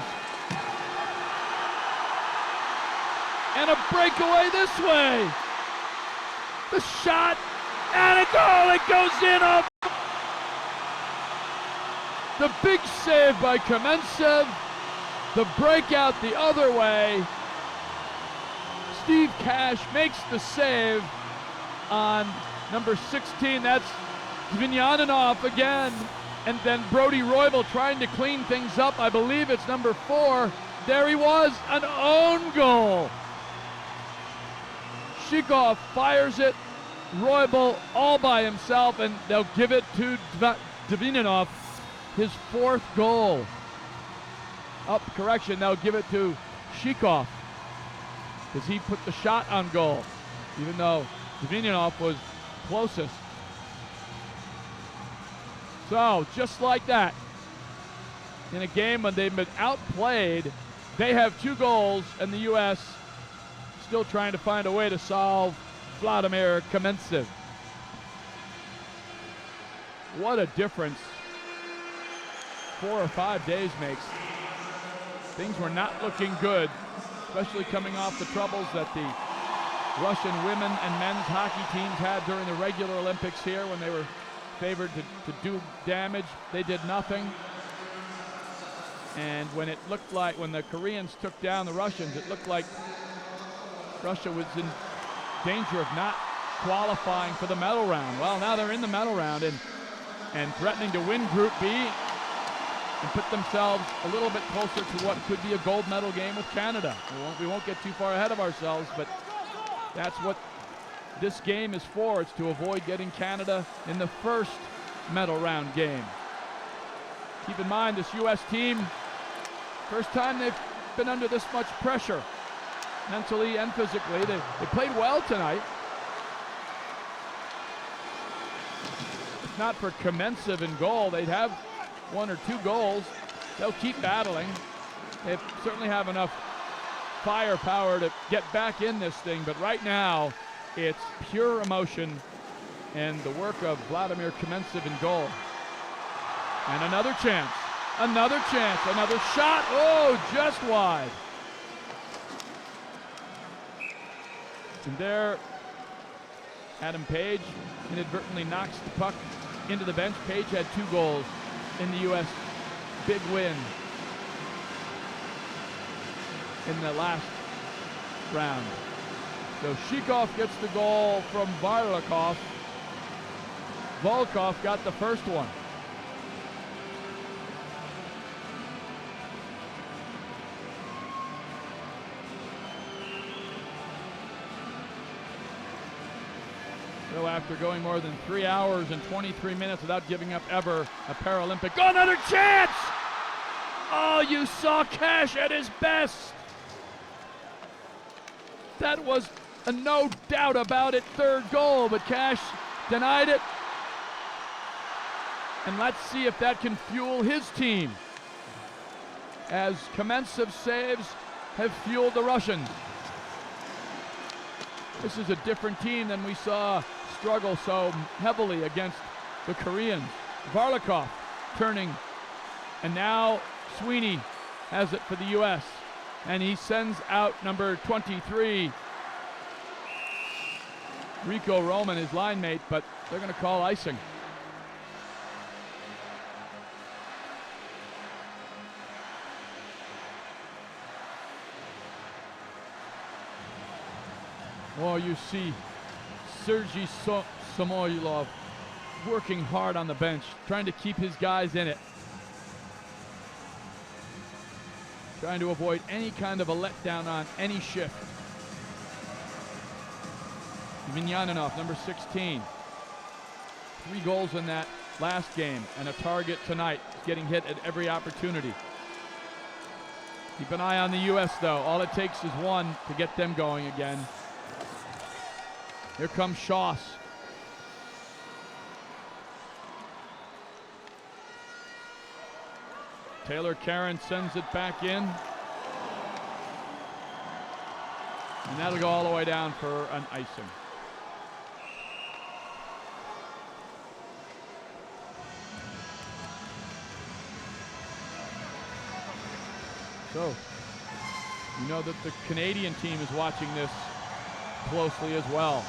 A: And a breakaway this way. The shot, and a goal. It goes in off. The big save by Kamensev. The breakout the other way. Steve Cash makes the save on number 16. That's Zvinyanov again. And then Brody Roybal trying to clean things up. I believe it's number 4. There he was, an own goal. Shikhov fires it. Roybal all by himself, and they'll give it to Zvinyanov, his 4th goal. Correction, they'll give it to Shikhov because he put the shot on goal, even though Zvinyanov was closest. So, just like that, in a game when they've been outplayed, they have 2 goals, and the U.S. still trying to find a way to solve Vladimir Kamensev. What a difference 4 or 5 days makes. Things were not looking good, especially coming off the troubles that the Russian women and men's hockey teams had during the regular Olympics here when they were favored to do damage. They did nothing. And when it looked like, when the Koreans took down the Russians, it looked like Russia was in danger of not qualifying for the medal round. Well, now they're in the medal round and threatening to win Group B and put themselves a little bit closer to what could be a gold medal game with Canada. We won't get too far ahead of ourselves, but that's what this game is for. It's to avoid getting Canada in the first medal round game. Keep in mind, this U.S. team, first time they've been under this much pressure, mentally and physically. They played well tonight. If not for Kamensev in goal, they'd have 1 or 2 goals. They'll keep battling. They certainly have enough firepower to get back in this thing, but right now it's pure emotion and the work of Vladimir Kamensev in goal. And another chance, another shot. Oh, just wide. And there, Adam Page inadvertently knocks the puck into the bench. Page had 2 goals in the U.S. big win in the last round. So Shikhov gets the goal from Volkov. Volkov got the first one. So after going more than 3 hours and 23 minutes without giving up ever a Paralympic. Oh, another chance! Oh, you saw Cash at his best. That was a no doubt about it third goal, but Cash denied it. And let's see if that can fuel his team, as Kamensev saves have fueled the Russians. This is a different team than we saw struggle so heavily against the Koreans. Volkov turning, and now Sweeney has it for the U.S. and he sends out number 23, Rico Roman, his line mate, but they're going to call icing. Well, you see Sergei Samoylov working hard on the bench, trying to keep his guys in it, trying to avoid any kind of a letdown on any shift. Vinyanov, number 16. 3 goals in that last game and a target tonight. He's getting hit at every opportunity. Keep an eye on the U.S. though. All it takes is 1 to get them going again. Here comes Schoss. Taylor Karen sends it back in. And that'll go all the way down for an icing. So, you know that the Canadian team is watching this closely as well.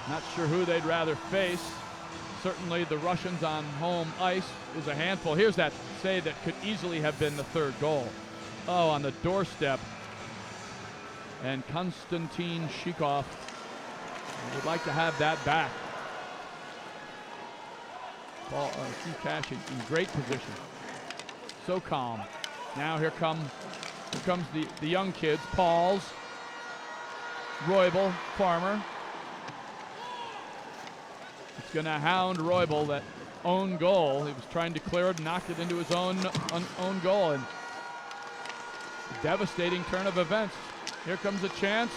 A: Not sure who they'd rather face. Certainly the Russians on home ice is a handful. Here's that save that could easily have been the third goal. Oh, on the doorstep. And Konstantin Shikhov would like to have that back. Steve Cash in great position. So calm. Now here comes the young kids. Pauls, Roybal, Farmer. It's going to hound Roybal, that own goal. He was trying to clear it, knocked it into his own goal. And devastating turn of events. Here comes a chance.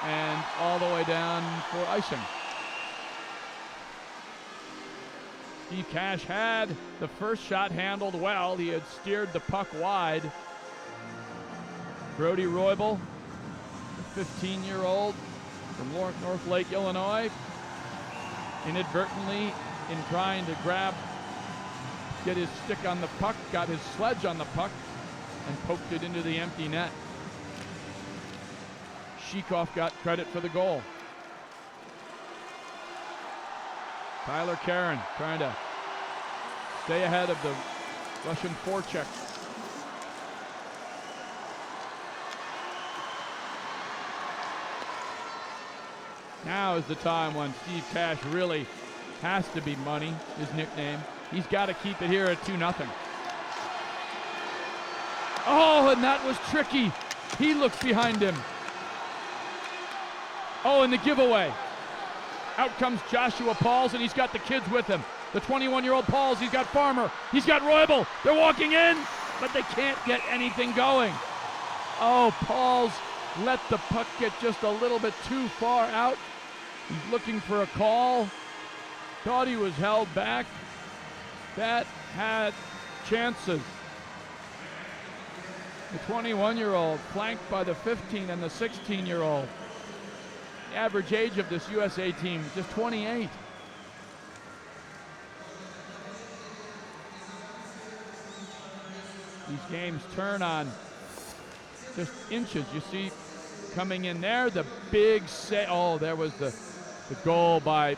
A: And all the way down for icing. Steve Cash had the first shot handled well. He had steered the puck wide. Brody Roybal, the 15-year-old from North Lake, Illinois, inadvertently in trying to get his stick on the puck, got his sledge on the puck, and poked it into the empty net. Shikhov got credit for the goal. Tyler Karen trying to stay ahead of the Russian forecheck. Now is the time when Steve Cash really has to be money, his nickname. He's got to keep it here at 2-0. Oh, and that was tricky. He looks behind him. Oh, and the giveaway. Out comes Joshua Pauls, and he's got the kids with him. The 21-year-old Pauls, he's got Farmer, he's got Roybal. They're walking in, but they can't get anything going. Oh, Pauls let the puck get just a little bit too far out. He's looking for a call. Thought he was held back. That had chances. The 21-year-old flanked by the 15 and the 16-year-old. The average age of this USA team, just 28. These games turn on just inches. You see coming in there, the big save. Oh, there was the goal by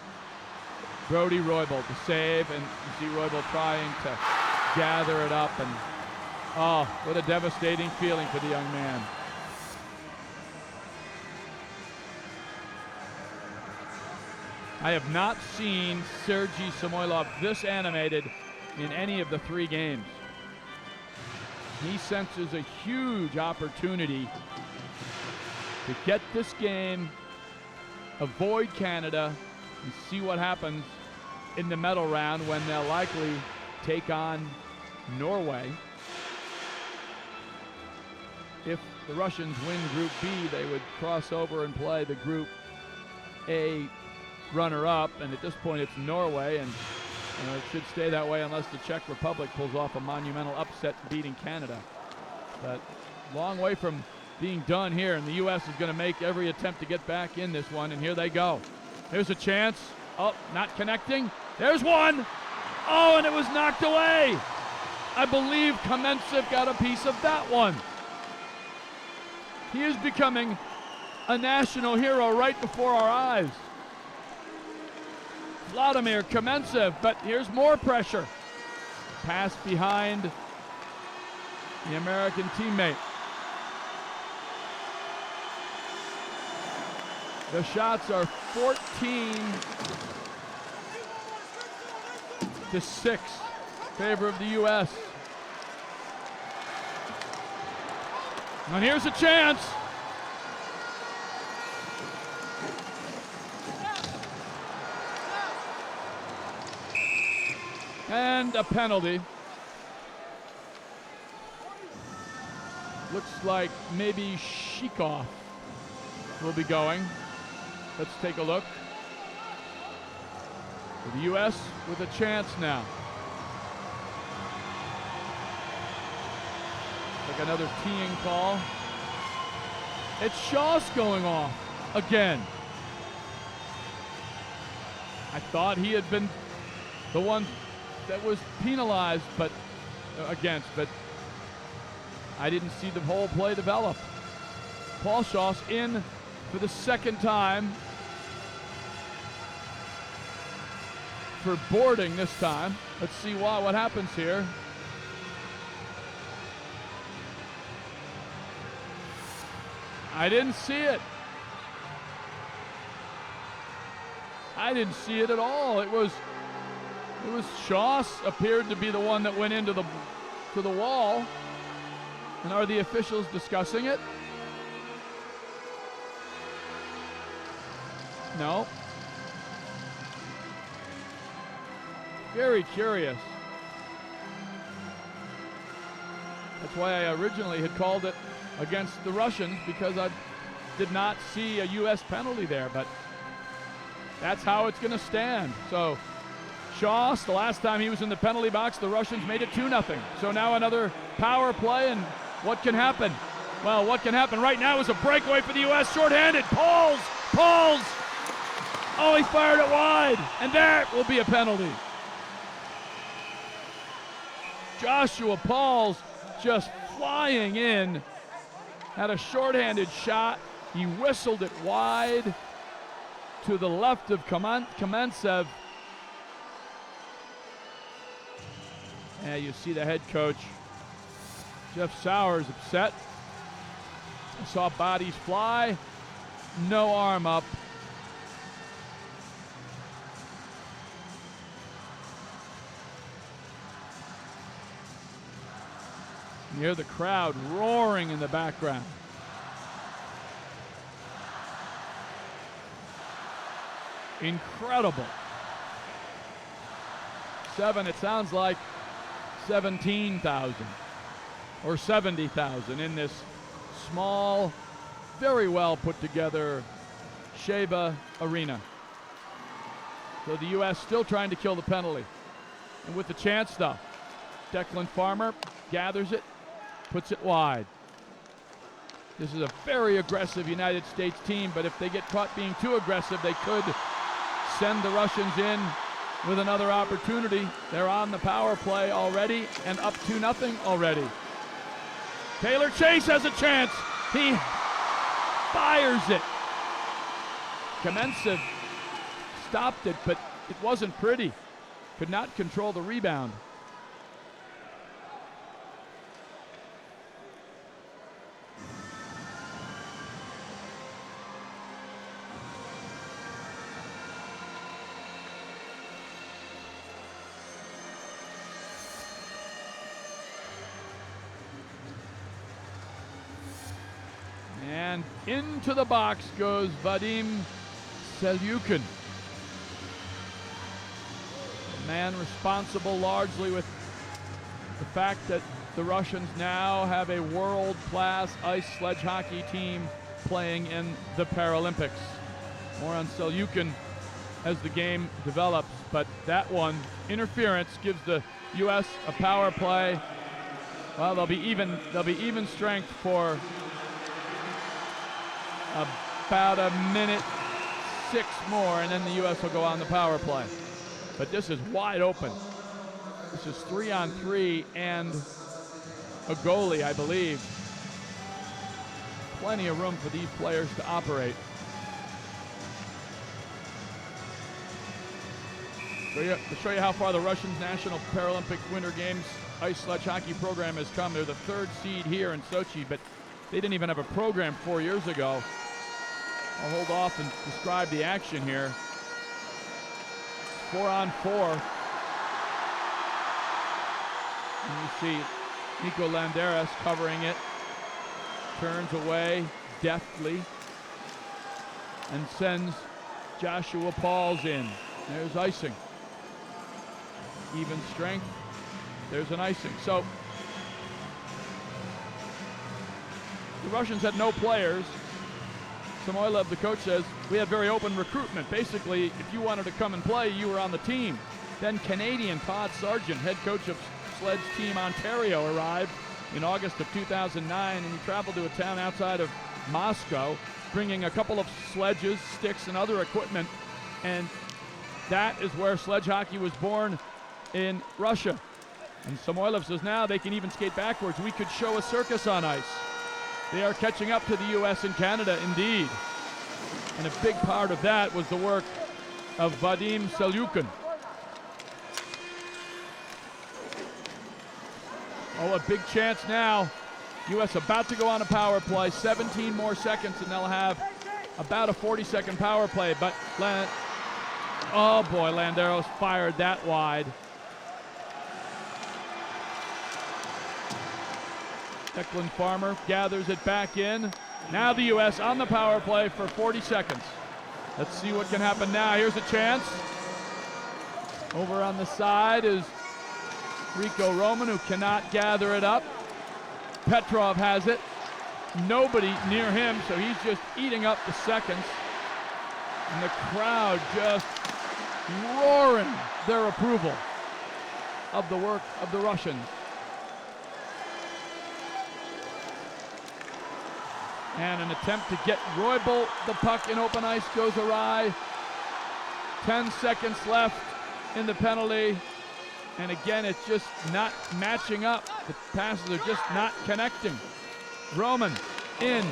A: Brody Roybal, the save, and you see Roybal trying to gather it up, and oh, what a devastating feeling for the young man. I have not seen Sergei Samoylov this animated in any of the 3 games. He senses a huge opportunity to get this game, avoid Canada, and see what happens in the medal round when they'll likely take on Norway. If the Russians win Group B, they would cross over and play the Group A runner-up, and at this point it's Norway, and it should stay that way unless the Czech Republic pulls off a monumental upset beating Canada. But long way from being done here, and the U.S. is going to make every attempt to get back in this one, and here they go. Here's a chance. Oh, not connecting. There's one. Oh, and it was knocked away. I believe Kamensev got a piece of that one. He is becoming a national hero right before our eyes. Vladimir Kamensev, but here's more pressure. Pass behind the American teammate. The shots are 14-6 in favor of the U.S. And here's a chance. And a penalty. Looks like maybe Shikhov will be going. Let's take a look. For the U.S. with a chance now. Like another teeing call. It's Shaw's going off again. I thought he had been the one that was penalized but I didn't see the whole play develop. Paul Shaw's in for the second time for boarding this time. Let's see what happens here. I didn't see it. I didn't see it at all. It was Shaw's appeared to be the one that went into the wall. And are the officials discussing it? No. Very curious. That's why I originally had called it against the Russians, because I did not see a U.S. penalty there, but that's how it's going to stand. So Shaw's, the last time he was in the penalty box, the Russians made it 2-0. So now another power play, and what can happen? Well, what can happen right now is a breakaway for the U.S. Shorthanded. Pauls! Oh, he fired it wide, and that will be a penalty. Joshua Paul's just flying in, had a shorthanded shot. He whistled it wide to the left of Kamensev. And you see the head coach, Jeff Sowers, upset. I saw bodies fly, no arm up. You hear the crowd roaring in the background. Incredible. 7, it sounds like 17,000 or 70,000 in this small, very well put together Shayba Arena. So the U.S. still trying to kill the penalty. And with the chance though, Declan Farmer gathers it, puts it wide. This is a very aggressive United States team, but if they get caught being too aggressive, they could send the Russians in with another opportunity. They're on the power play already and up 2-0 already. Taylor Chase has a chance. He fires it. Kamensev stopped it, but it wasn't pretty. Could not control the rebound. And into the box goes Vadim Selyukhin. The man responsible largely with the fact that the Russians now have a world-class ice sledge hockey team playing in the Paralympics. More on Selyukhin as the game develops, but that one, interference, gives the U.S. a power play. Well, they'll be even strength for about a minute 6 more, and then the U.S. will go on the power play. But this is wide open. This is 3-on-3 and a goalie, I believe. Plenty of room for these players to operate. To show you how far the Russians' National Paralympic Winter Games ice sledge hockey program has come. They're the 3rd seed here in Sochi, but they didn't even have a program 4 years ago. I'll hold off and describe the action here. 4-on-4. And you see Nico Landeras covering it. Turns away deftly and sends Joshua Pauls in. There's icing. Even strength. There's an icing. So the Russians had no players. Samoylov, the coach, says, we had very open recruitment. Basically, if you wanted to come and play, you were on the team. Then Canadian Todd Sargent, head coach of Sledge Team Ontario, arrived in August of 2009, and he traveled to a town outside of Moscow, bringing a couple of sledges, sticks, and other equipment. And that is where sledge hockey was born in Russia. And Samoylov says now they can even skate backwards. We could show a circus on ice. They are catching up to the U.S. and Canada, indeed. And a big part of that was the work of Vadim Selyukhin. Oh, a big chance now. U.S. about to go on a power play. 17 more seconds, and they'll have about a 40-second power play. But, oh boy, Landeros fired that wide. Declan Farmer gathers it back in. Now the U.S. on the power play for 40 seconds. Let's see what can happen now. Here's a chance. Over on the side is Rico Roman, who cannot gather it up. Petrov has it. Nobody near him, so he's just eating up the seconds. And the crowd just roaring their approval of the work of the Russians. And an attempt to get Roybal the puck in open ice goes awry. 10 seconds left in the penalty. And again, it's just not matching up. The passes are just not connecting. Roman in.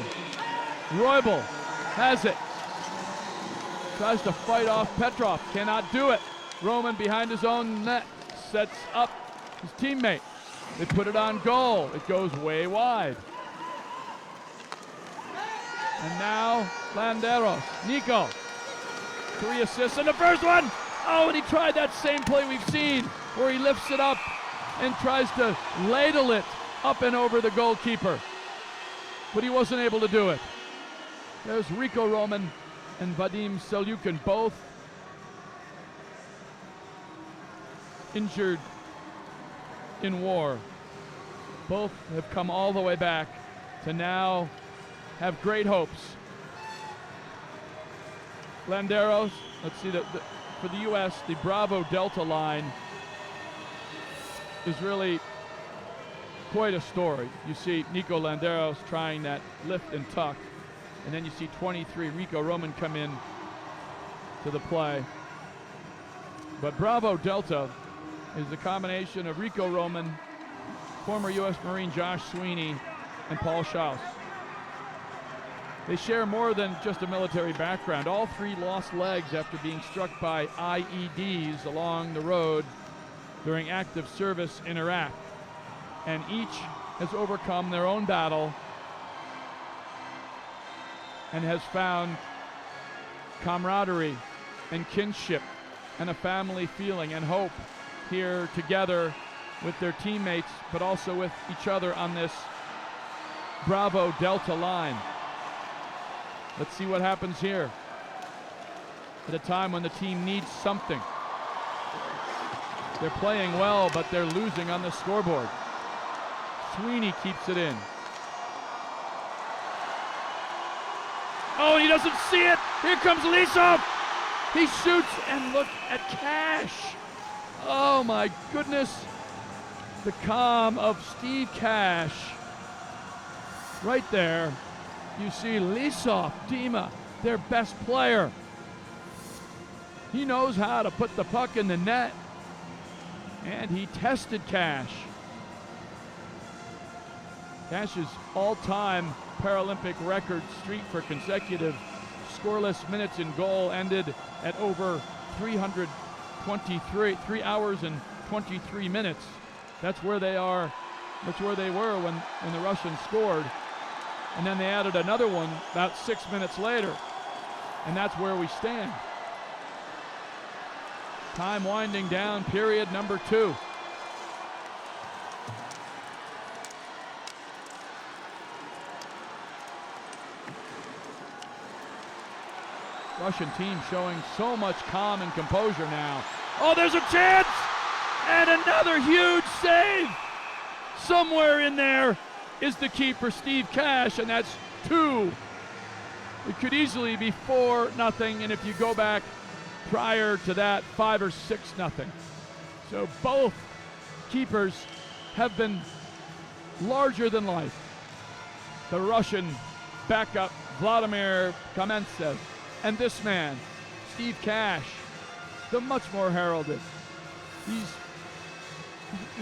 A: Roybal has it. Tries to fight off Petrov. Cannot do it. Roman behind his own net. Sets up his teammate. They put it on goal. It goes way wide. And now Landeros. Nico. 3 assists in the first one. Oh, and he tried that same play we've seen where he lifts it up and tries to ladle it up and over the goalkeeper. But he wasn't able to do it. There's Rico Roman and Vadim Selyukhin, both injured in war. Both have come all the way back to now have great hopes. Landeros, let's see, for the U.S., the Bravo Delta line is really quite a story. You see Nico Landeros trying that lift and tuck, and then you see 23 Rico Roman come in to the play. But Bravo Delta is the combination of Rico Roman, former U.S. Marine Josh Sweeney, and Paul Schaus. They share more than just a military background. All 3 lost legs after being struck by IEDs along the road during active service in Iraq. And each has overcome their own battle and has found camaraderie and kinship and a family feeling and hope here together with their teammates, but also with each other on this Bravo Delta line. Let's see what happens here at a time when the team needs something. They're playing well, but they're losing on the scoreboard. Sweeney keeps it in. Oh, and he doesn't see it. Here comes Lisov. He shoots, and look at Cash. Oh my goodness. The calm of Steve Cash. Right there. You see Lisov, Dima, their best player. He knows how to put the puck in the net. And he tested Cash. Cash's all-time Paralympic record streak for consecutive scoreless minutes in goal ended at over 3 hours and 23 minutes. That's where they are. That's where they were when the Russians scored. And then they added another one about 6 minutes later. And that's where we stand. Time winding down, period number 2. Russian team showing so much calm and composure now. Oh, there's a chance! And another huge save! Somewhere in there is the keeper, Steve Cash, and that's 2. It could easily be 4-0, and if you go back prior to that, 5 or 6-0. So both keepers have been larger than life. The Russian backup, Vladimir Kamentsev, and this man, Steve Cash, the much more heralded. He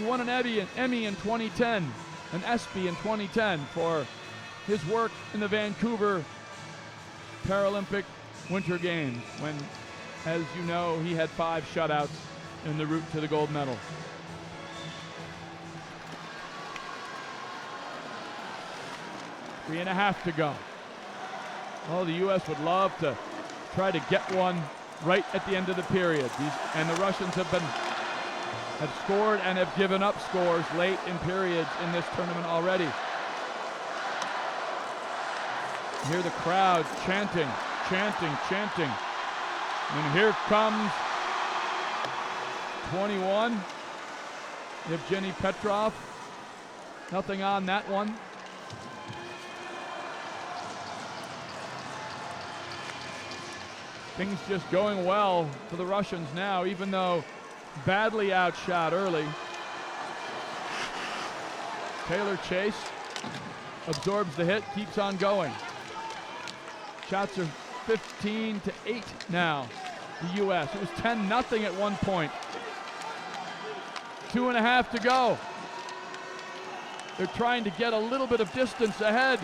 A: won an Emmy in 2010, an ESPY in 2010 for his work in the Vancouver Paralympic Winter Games when, as you know, he had 5 shutouts in the route to the gold medal. Three and a half to go. Oh, the U.S. would love to try to get one right at the end of the period. And the Russians have scored and have given up scores late in periods in this tournament already. You hear the crowd chanting, chanting, chanting. And here comes 21, Yevgeny Petrov. Nothing on that one. Things just going well for the Russians now, even though badly outshot early. Taylor Chase absorbs the hit, keeps on going. Shots are 15-8 now the U.S. It was 10-0 at one point. 2.5 to go. They're trying to get a little bit of distance ahead.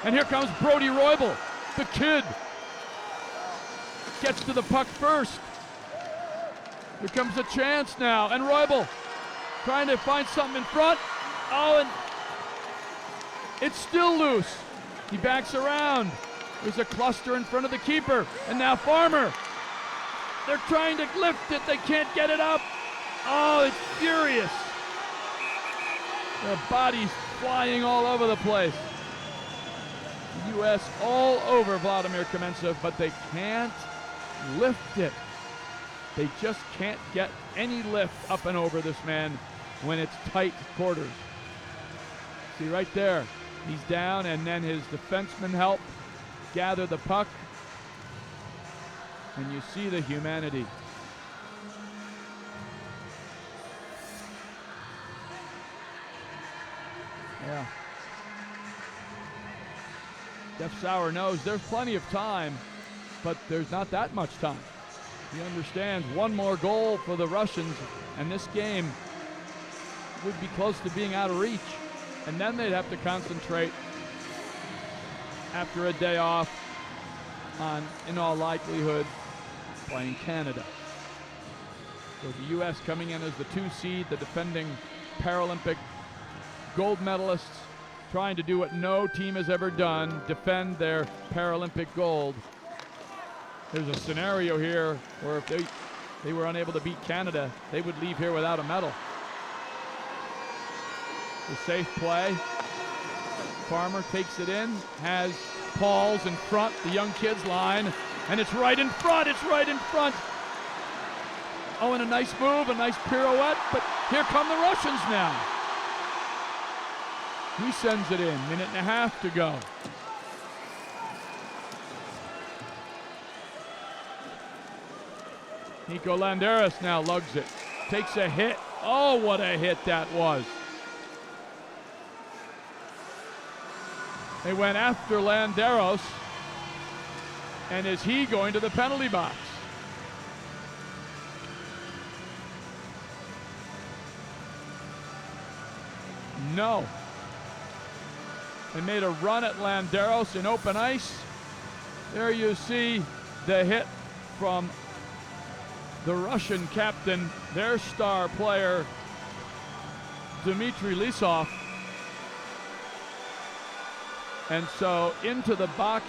A: And here comes Brody Roybal, the kid. Gets to the puck first. Here comes a chance now. And Roybal trying to find something in front. Oh, and it's still loose. He backs around. There's a cluster in front of the keeper. And now Farmer. They're trying to lift it. They can't get it up. Oh, it's furious. The bodies flying all over the place. The U.S. all over Vladimir Kamensev, but they can't lift it. They just can't get any lift up and over this man when it's tight quarters. See right there, he's down, and then his defensemen help gather the puck. And you see the humanity. Yeah. Jeff Sauer knows there's plenty of time, but there's not that much time. He understands one more goal for the Russians, and this game would be close to being out of reach. And then they'd have to concentrate after a day off on, in all likelihood, playing Canada. So the U.S. coming in as the 2 seed, the defending Paralympic gold medalists, trying to do what no team has ever done, defend their Paralympic gold. There's a scenario here where if they were unable to beat Canada, they would leave here without a medal. The safe play. Farmer takes it in, has Pauls in front, the young kids line, and it's right in front, it's right in front. Oh, and a nice move, a nice pirouette, but here come the Russians now. He sends it in, 1.5 to go. Nico Landeros now lugs it, takes a hit. Oh, what a hit that was. They went after Landeros, and is he going to the penalty box? No. They made a run at Landeros in open ice. There you see the hit from the Russian captain, their star player, Dmitry Lisov. And so into the box.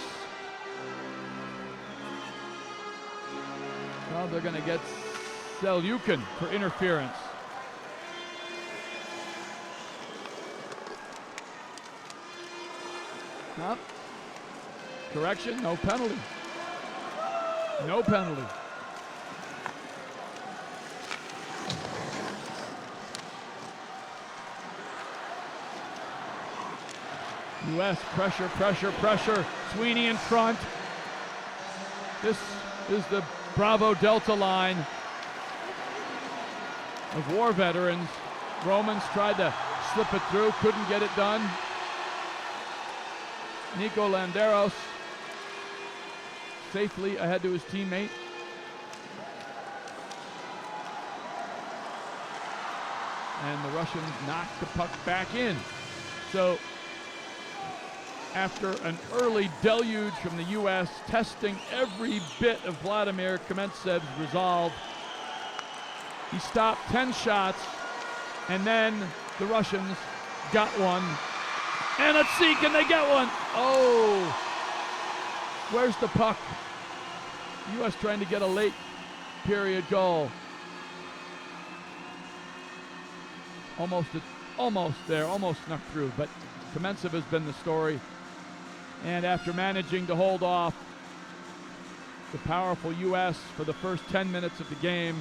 A: Well, they're going to get Selyukhin for interference. Huh? Correction, no penalty. No penalty. U.S. pressure, pressure, pressure. Sweeney in front. This is the Bravo Delta line of war veterans. Romans tried to slip it through, couldn't get it done. Nico Landeros safely ahead to his teammate. And the Russians knocked the puck back in. So after an early deluge from the U.S., testing every bit of Vladimir Kamensev's resolve, he stopped 10 shots, and then the Russians got one. And let's see, can they get one? Oh, where's the puck? The U.S. trying to get a late period goal. Almost there, almost snuck through, but Kamensev has been the story. And after managing to hold off the powerful U.S. for the first 10 minutes of the game,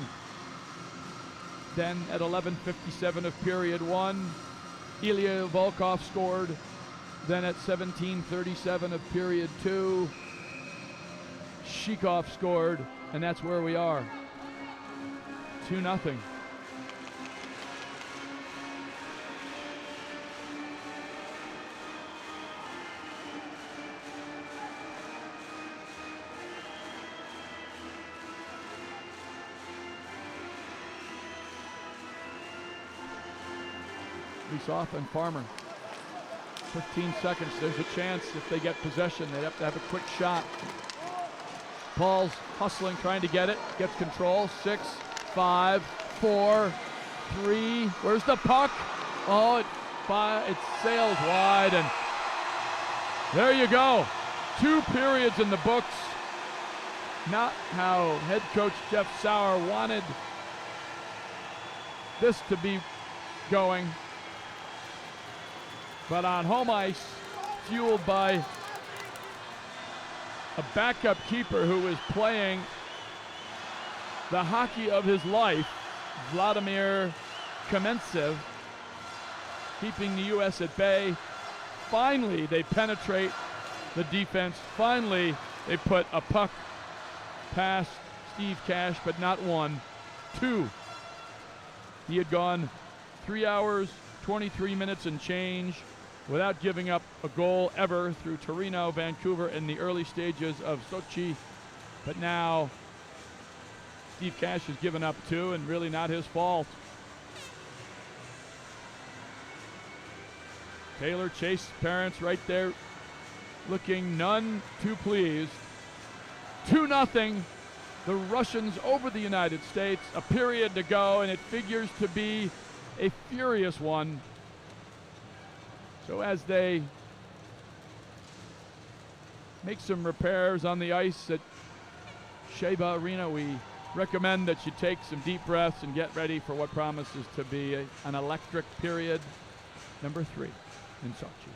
A: then at 11:57 of period 1, Ilia Volkov scored. Then at 17:37 of period 2, Shikhov scored, and that's where we are. 2-0. Face off and Farmer. 15 seconds. There's a chance if they get possession. They'd have to have a quick shot. Paul's hustling, trying to get it. Gets control. 6, 5, 4, 3. Where's the puck? Oh, it sails wide, and there you go. 2 periods in the books. Not how head coach Jeff Sauer wanted this to be going. But on home ice, fueled by a backup keeper who is playing the hockey of his life, Vladimir Kamentsev, keeping the U.S. at bay. Finally, they penetrate the defense. Finally, they put a puck past Steve Cash, but not 1, 2. He had gone 3 hours, 23 minutes and change without giving up a goal ever through Torino, Vancouver, in the early stages of Sochi. But now Steve Cash has given up 2, and really not his fault. Taylor Chase's parents right there looking none too pleased. 2-0, the Russians over the United States. A period to go, and it figures to be a furious one. So as they make some repairs on the ice at Shayba Arena, we recommend that you take some deep breaths and get ready for what promises to be an electric period number 3 in Sochi.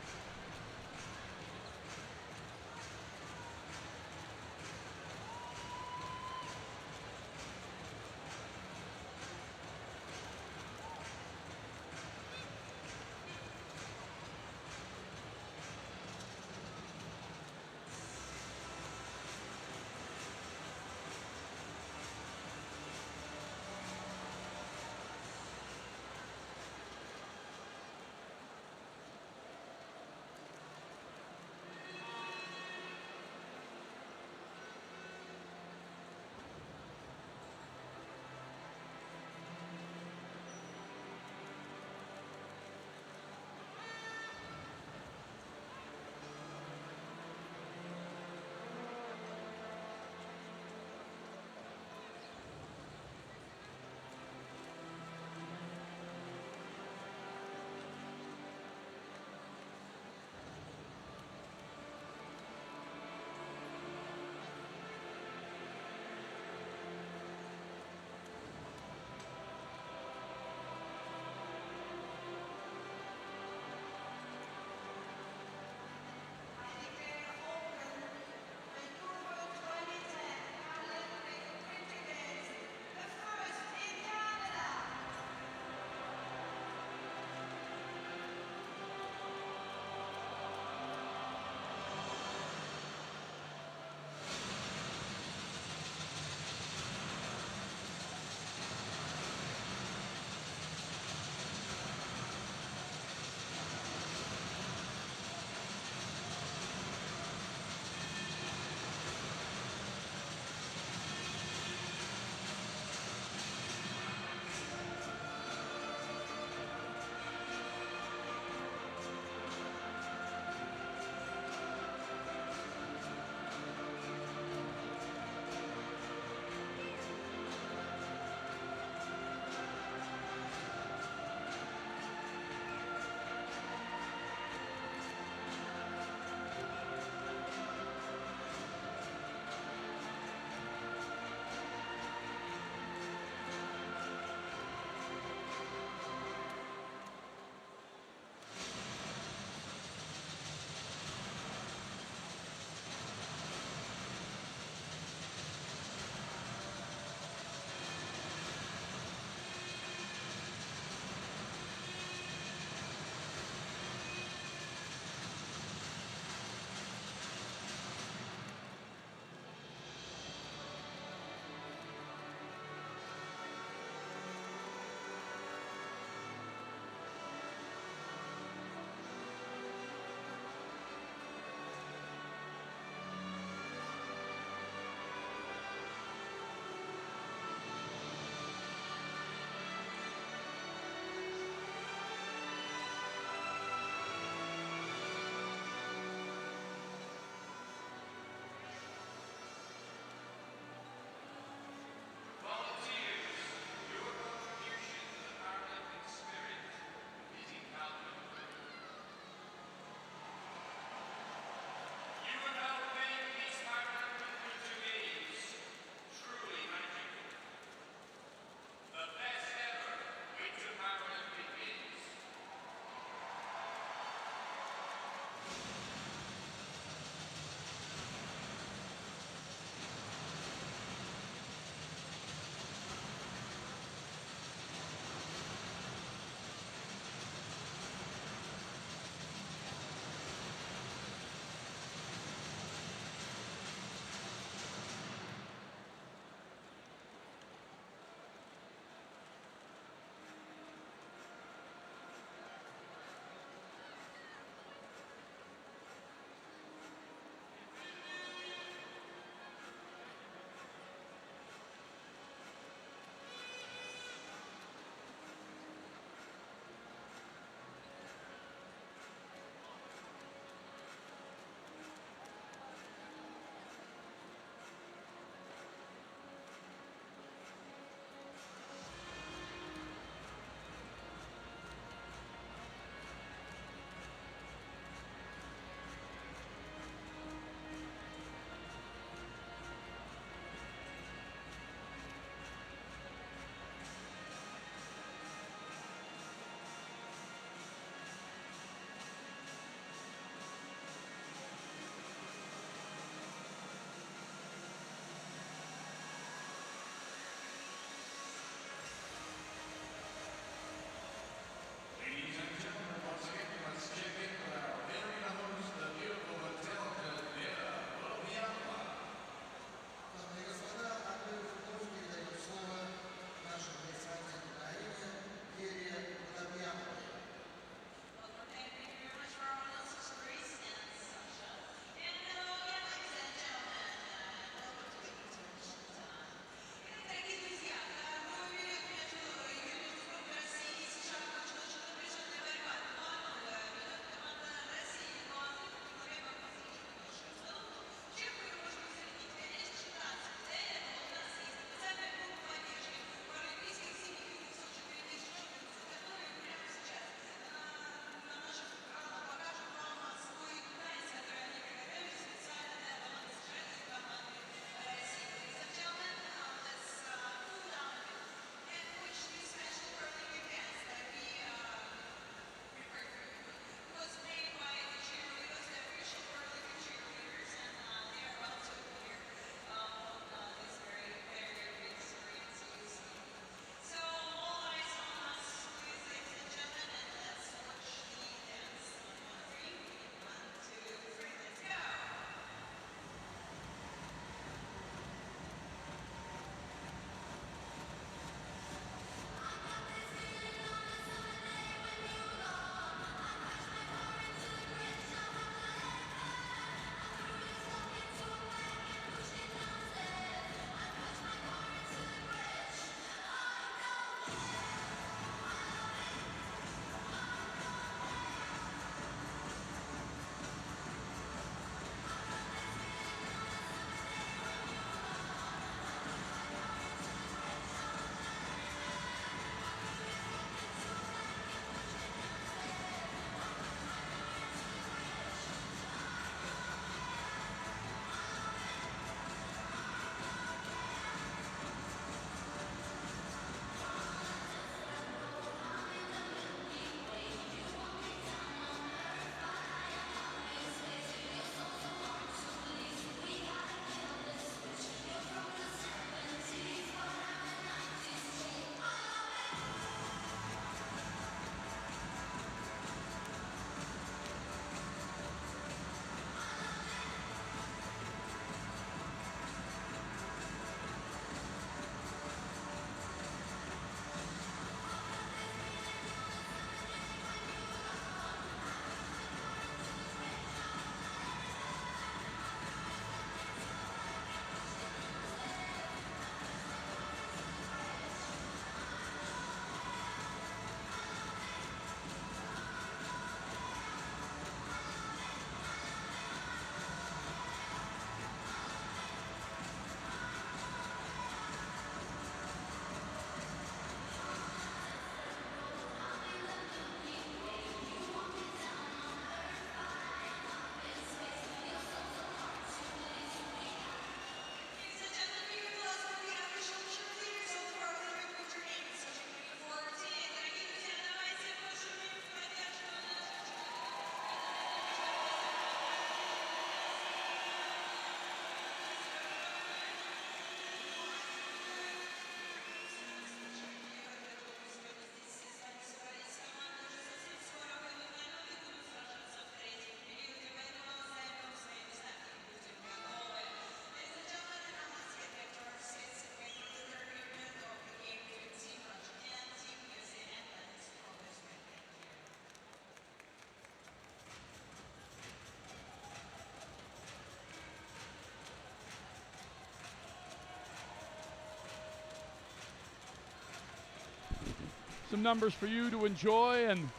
A: some numbers for you to enjoy and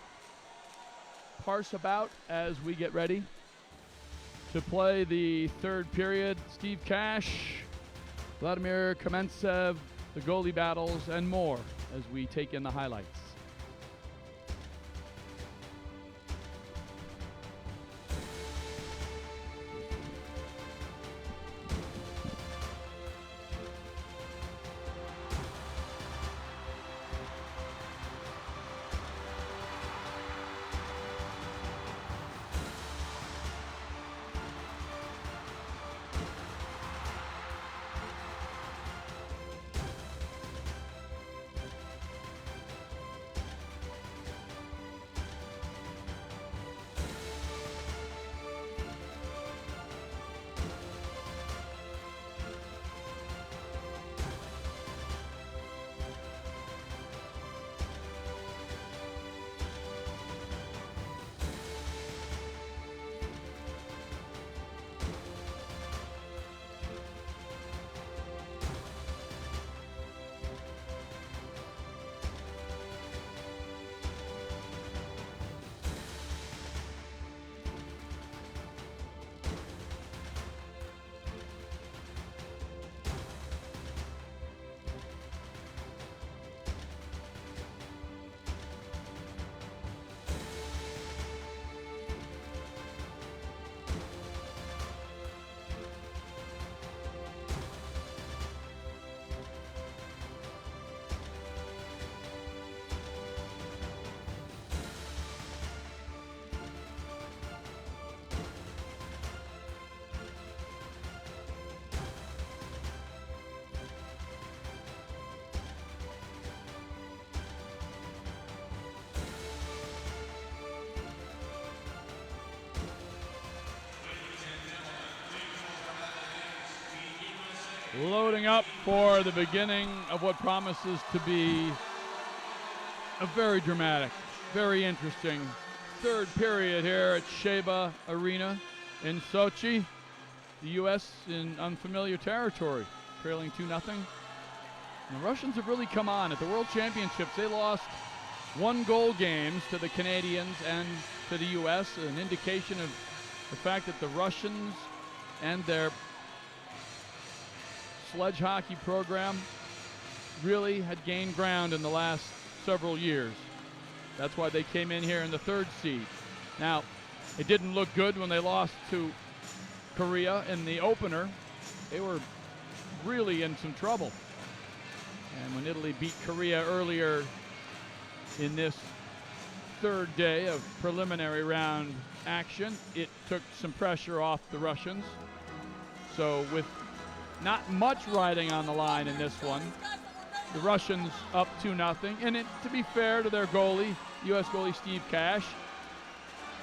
A: parse about as we get ready to play the third period. Steve Cash, Vladimir Kamentsev, the goalie battles, and more as we take in the highlights. Loading up for the beginning of what promises to be a very dramatic, very interesting third period here at Shayba Arena in Sochi. The U.S. in unfamiliar territory, trailing 2-0. The Russians have really come on. At the World Championships, they lost 1-goal games to the Canadians and to the U.S., an indication of the fact that the Russians and their sledge hockey program really had gained ground in the last several years. That's why they came in here in the third seed. Now, it didn't look good when they lost to Korea in the opener. They were really in some trouble. And when Italy beat Korea earlier in this third day of preliminary round action, it took some pressure off the Russians. So with not much riding on the line in this one, the Russians up 2-0. And to be fair to their goalie, U.S. goalie Steve Cash,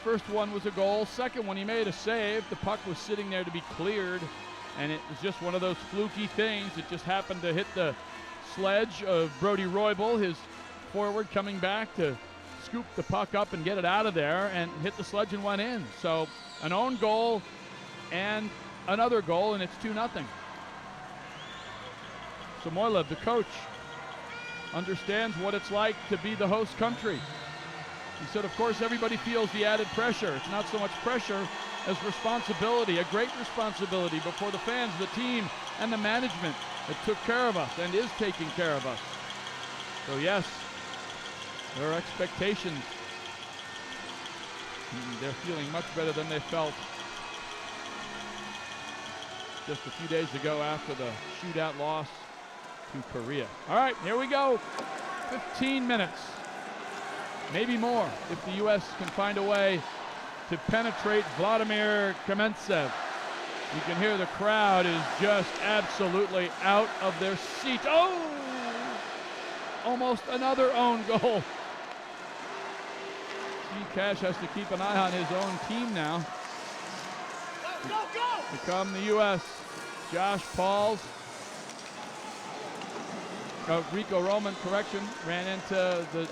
A: first one was a goal. Second one, he made a save. The puck was sitting there to be cleared, and it was just one of those fluky things. It just happened to hit the sledge of Brody Roybal, his forward, coming back to scoop the puck up and get it out of there, and hit the sledge and went in. So an own goal and another goal, and it's 2-0. Samoylov, the coach, understands what it's like to be the host country. He said, of course, everybody feels the added pressure. It's not so much pressure as responsibility, a great responsibility before the fans, the team, and the management that took care of us and is taking care of us. So yes, there are expectations. They're feeling much better than they felt just a few days ago after the shootout loss to Korea. All right, here we go. 15 minutes, maybe more, if the U.S. can find a way to penetrate Vladimir Kamentsev. You can hear the crowd is just absolutely out of their seats. Oh! Almost another own goal. Steve Cash has to keep an eye on his own team now.
B: Go, go, go!
A: Here come the U.S. Josh Pauls. Rico Roman, correction, ran into the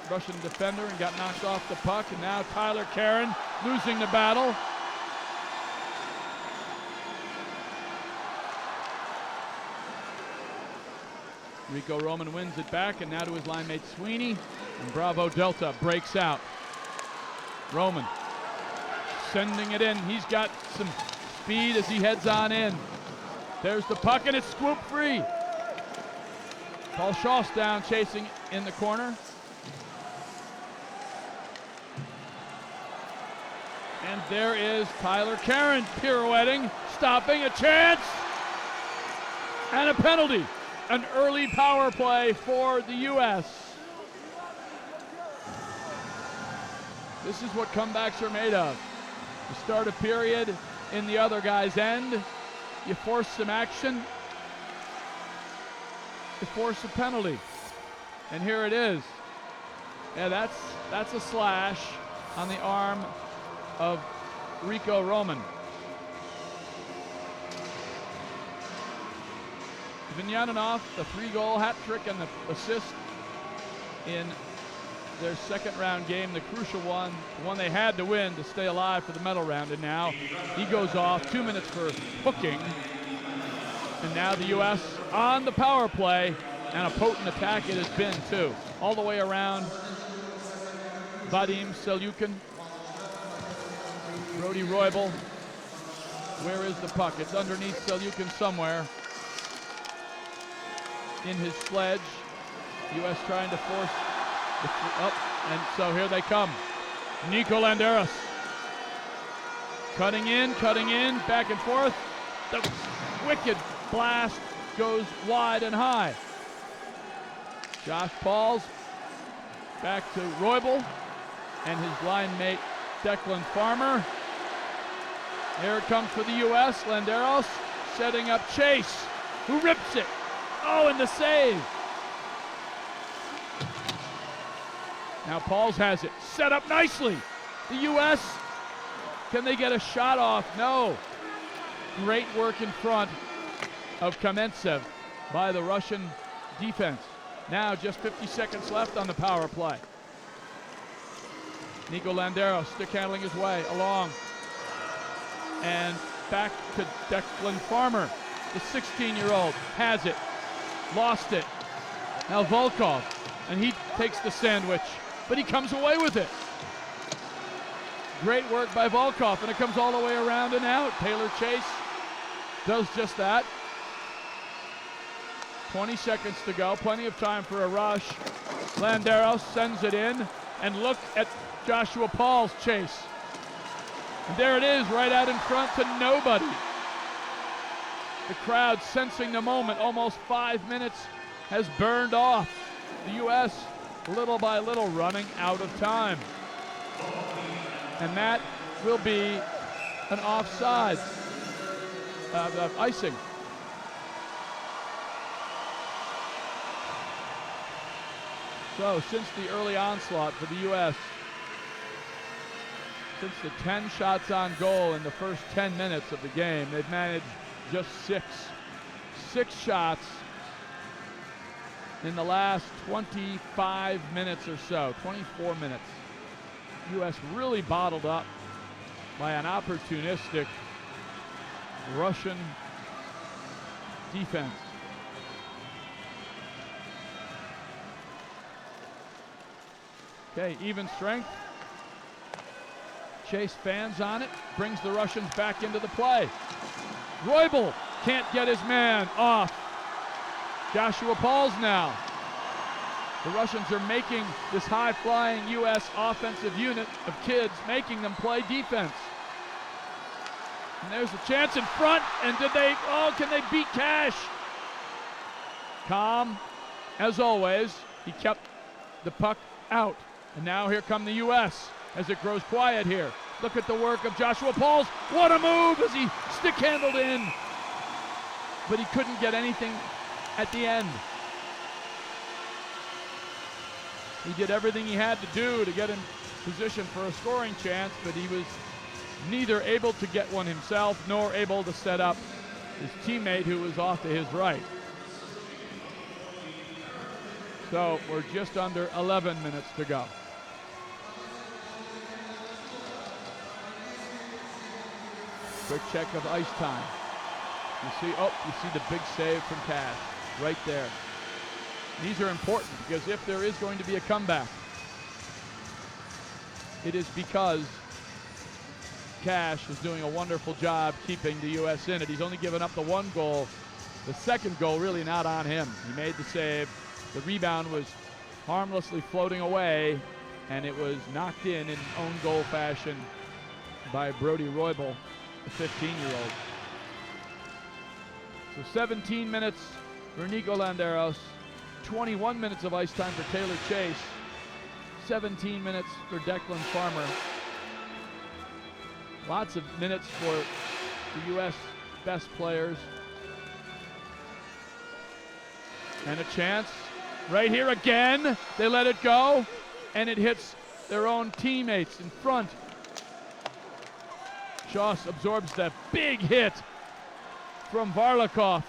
A: Russian defender and got knocked off the puck. And now Tyler Karen losing the battle. Rico Roman wins it back, and now to his line mate Sweeney. And Bravo Delta breaks out. Roman sending it in. He's got some speed as he heads on in. There's the puck, and it's swoop free. Paul Schoss down chasing in the corner. And there is Tyler Karen pirouetting, stopping, a chance, and a penalty. An early power play for the U.S. This is what comebacks are made of. You start a period in the other guy's end, you force some action, you force a penalty. And here it is. Yeah, that's a slash on the arm of Rico Roman. Vinyanov, the 3-goal hat trick and the assist in their second round game, the crucial one, the one they had to win to stay alive for the medal round, and now he goes off, 2 minutes for hooking. And now the U.S. on the power play, and a potent attack it has been too. All the way around Vadim Selyukhin, Brody Roybal. Where is the puck? It's underneath Selyukhin somewhere. In his sledge. U.S. trying to force up, and so here they come. Nico Landeros. Cutting in, back and forth. The wicked blast goes wide and high. Josh Pauls back to Roybal and his line mate Declan Farmer. Here it comes for the U.S. Landeros setting up Chase, who rips it. Oh, and the save. Now Pauls has it, set up nicely. The U.S., can they get a shot off? No. Great work in front of Kamentsev by the Russian defense. Now just 50 seconds left on the power play. Nico Landeros stick handling his way along. And back to Declan Farmer. The 16-year-old has it. Lost it. Now Volkov, and he takes the sandwich, but he comes away with it. Great work by Volkov, and it comes all the way around and out. Taylor Chase does just that. 20 seconds to go, plenty of time for a rush. Landeros sends it in, and look at Joshua Paul's chase. And there it is, right out in front to nobody. The crowd sensing the moment, almost 5 minutes has burned off. The U.S. little by little running out of time. And that will be an offside, icing. So since the early onslaught for the U.S., since the 10 shots on goal in the first 10 minutes of the game, they've managed just six shots in the last 25 minutes or so, 24 minutes. U.S. really bottled up by an opportunistic Russian defense. Okay, even strength. Chase fans on it, brings the Russians back into the play. Roybal can't get his man off. Joshua Pauls now. The Russians are making this high-flying U.S. offensive unit of kids, making them play defense. And there's a chance in front, and can they beat Cash? Calm, as always. He kept the puck out. And now here come the U.S. as it grows quiet here. Look at the work of Joshua Pauls. What a move as he stick-handled in. But he couldn't get anything at the end. He did everything he had to do to get in position for a scoring chance, but he was neither able to get one himself nor able to set up his teammate who was off to his right. So we're just under 11 minutes to go. Quick check of ice time. You see the big save from Cash right there. These are important because if there is going to be a comeback, it is because Cash is doing a wonderful job keeping the U.S. in it. He's only given up the one goal. The second goal really not on him. He made the save. The rebound was harmlessly floating away, and it was knocked in own goal fashion by Brody Roybal, the 15-year-old. So 17 minutes for Nico Landeros, 21 minutes of ice time for Taylor Chase, 17 minutes for Declan Farmer. Lots of minutes for the U.S. best players. And a chance right here again. They let it go, and it hits their own teammates in front. Schoss absorbs that big hit from Volkov.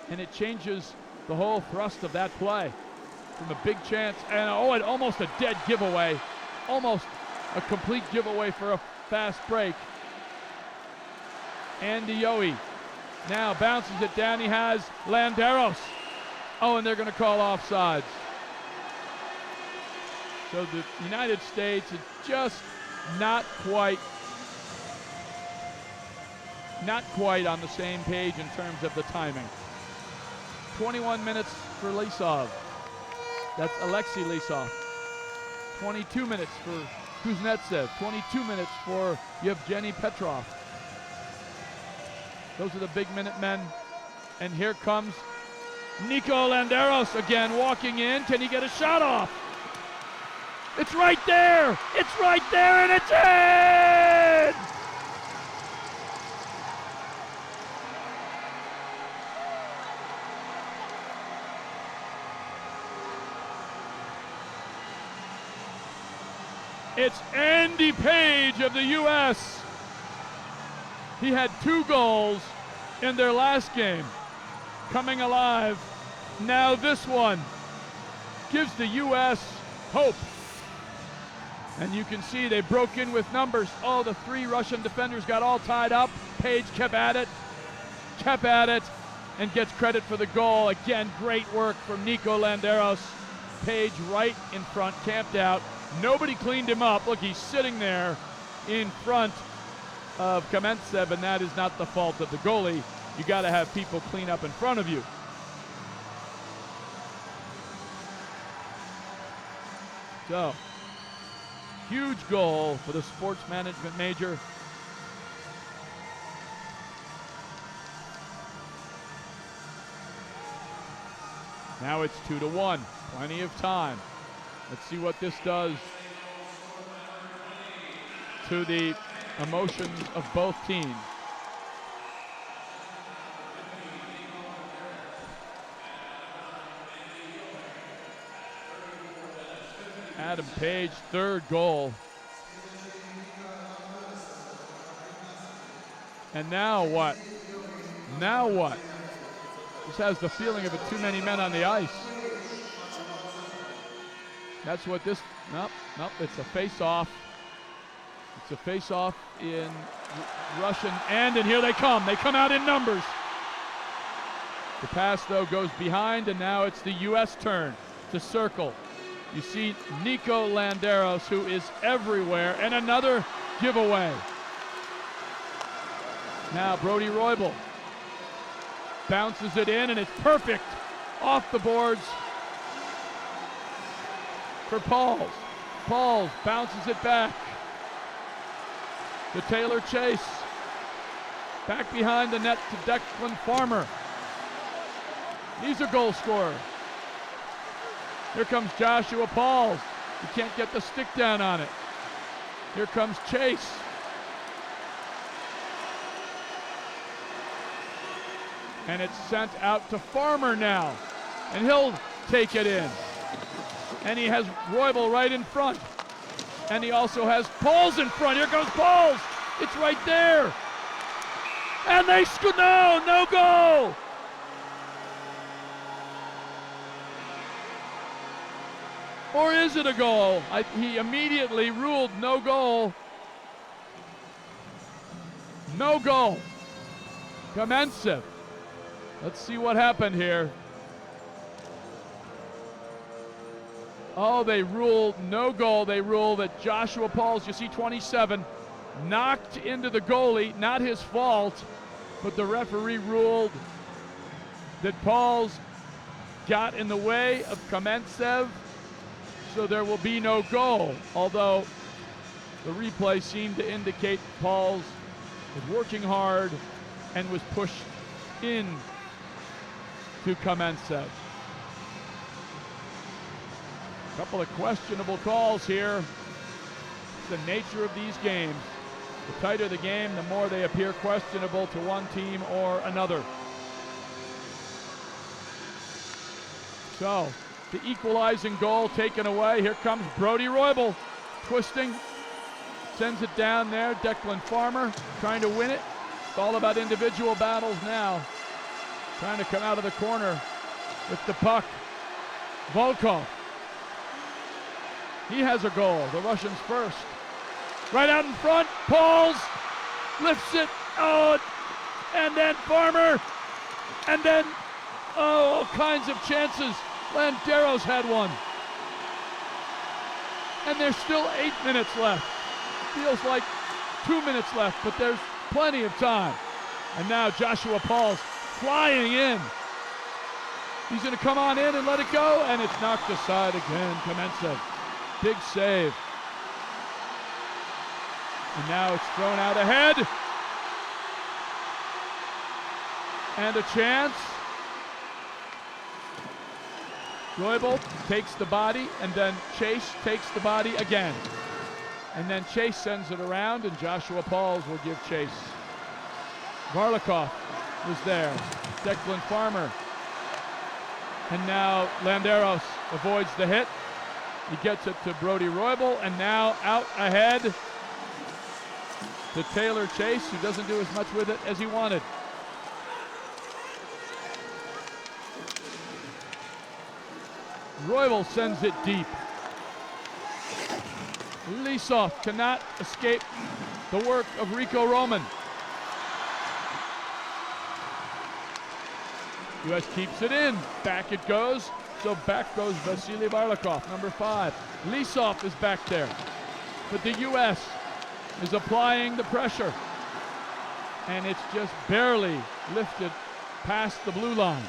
A: And it changes the whole thrust of that play. From a big chance, and almost a dead giveaway. Almost a complete giveaway for a fast break. Andy Yohe now bounces it down. He has Landeros. Oh, and they're going to call offsides. So the United States is just not quite on the same page in terms of the timing. 21 minutes for Lysov. That's Alexei Lysov. 22 minutes for Kuznetsov. 22 minutes for Yevgeny Petrov. Those are the big minute men. And here comes Nico Landeros again walking in. Can he get a shot off? It's right there! It's right there, and it's in! It's Andy Page of the U.S. He had 2 goals in their last game. Coming alive. Now this one gives the U.S. hope. And you can see they broke in with numbers. Oh, the 3 Russian defenders got all tied up. Page kept at it, and gets credit for the goal. Again, great work from Nico Landeros. Page right in front, camped out. Nobody cleaned him up. Look, he's sitting there in front of Kamentsev, and that is not the fault of the goalie. You got to have people clean up in front of you. So, huge goal for the sports management major. Now it's 2-1. Plenty of time. Let's see what this does to the emotions of both teams. Adam Page, 3rd goal. And now what? Now what? This has the feeling of too many men on the ice. That's what this, nope, it's a face-off. It's a face-off in Russian end, and here they come. They come out in numbers. The pass, though, goes behind, and now it's the U.S. turn to circle. You see Nico Landeros, who is everywhere, and another giveaway. Now Brody Roybal bounces it in, and it's perfect off the boards for Pauls. Pauls bounces it back to Taylor Chase. Back behind the net to Declan Farmer. He's a goal scorer. Here comes Joshua Pauls. He can't get the stick down on it. Here comes Chase. And it's sent out to Farmer now. And he'll take it in. And he has Roybal right in front. And he also has Pauls in front. Here goes Pauls. It's right there. And they score. No goal. Or is it a goal? He immediately ruled no goal. No goal. Kamentsev Let's see what happened here. Oh, they ruled no goal. They ruled that Joshua Pauls, you see 27, knocked into the goalie, not his fault, but the referee ruled that Pauls got in the way of Kamenetsev, so there will be no goal. Although the replay seemed to indicate Pauls was working hard and was pushed in to Kamenetsev. Couple of questionable calls here. It's the nature of these games. The tighter the game, the more they appear questionable to one team or another. So, the equalizing goal taken away. Here comes Brody Roybal, twisting, sends it down there. Declan Farmer trying to win it. It's all about individual battles now. Trying to come out of the corner with the puck. Volkov. He has a goal, the Russians first. Right out in front, Pauls lifts it, and then Farmer, and then, all kinds of chances. Landeros had one. And there's still 8 minutes left. Feels like 2 minutes left, but there's plenty of time. And now Joshua Pauls flying in. He's gonna come on in and let it go, and it's knocked aside again, Kamenetsev. Big save. And now it's thrown out ahead. And a chance. Roybal takes the body, and then Chase takes the body again. And then Chase sends it around, and Joshua Pauls will give chase. Varlikov was there. Declan Farmer. And now Landeros avoids the hit. He gets it to Brody Roybal, and now out ahead to Taylor Chase, who doesn't do as much with it as he wanted. Roybal sends it deep. Lisov cannot escape the work of Rico Roman. U.S. keeps it in. Back it goes. So back goes Vasily Varlikov, number 5. Lisov is back there. But the U.S. is applying the pressure. And it's just barely lifted past the blue line.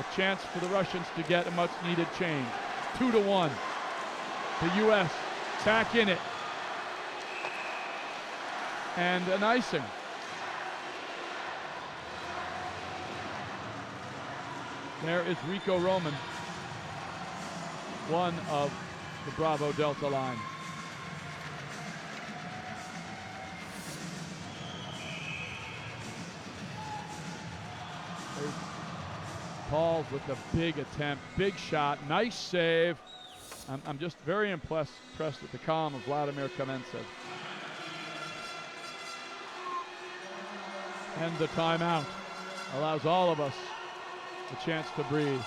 A: A chance for the Russians to get a much-needed change. 2-1. The U.S. back in it. And an icing. There is Rico Roman, one of the Bravo Delta line. There's Pauls with the big attempt, big shot, nice save. I'm just very impressed with the calm of Vladimir Kamenetsev. And the timeout allows all of us a chance to breathe.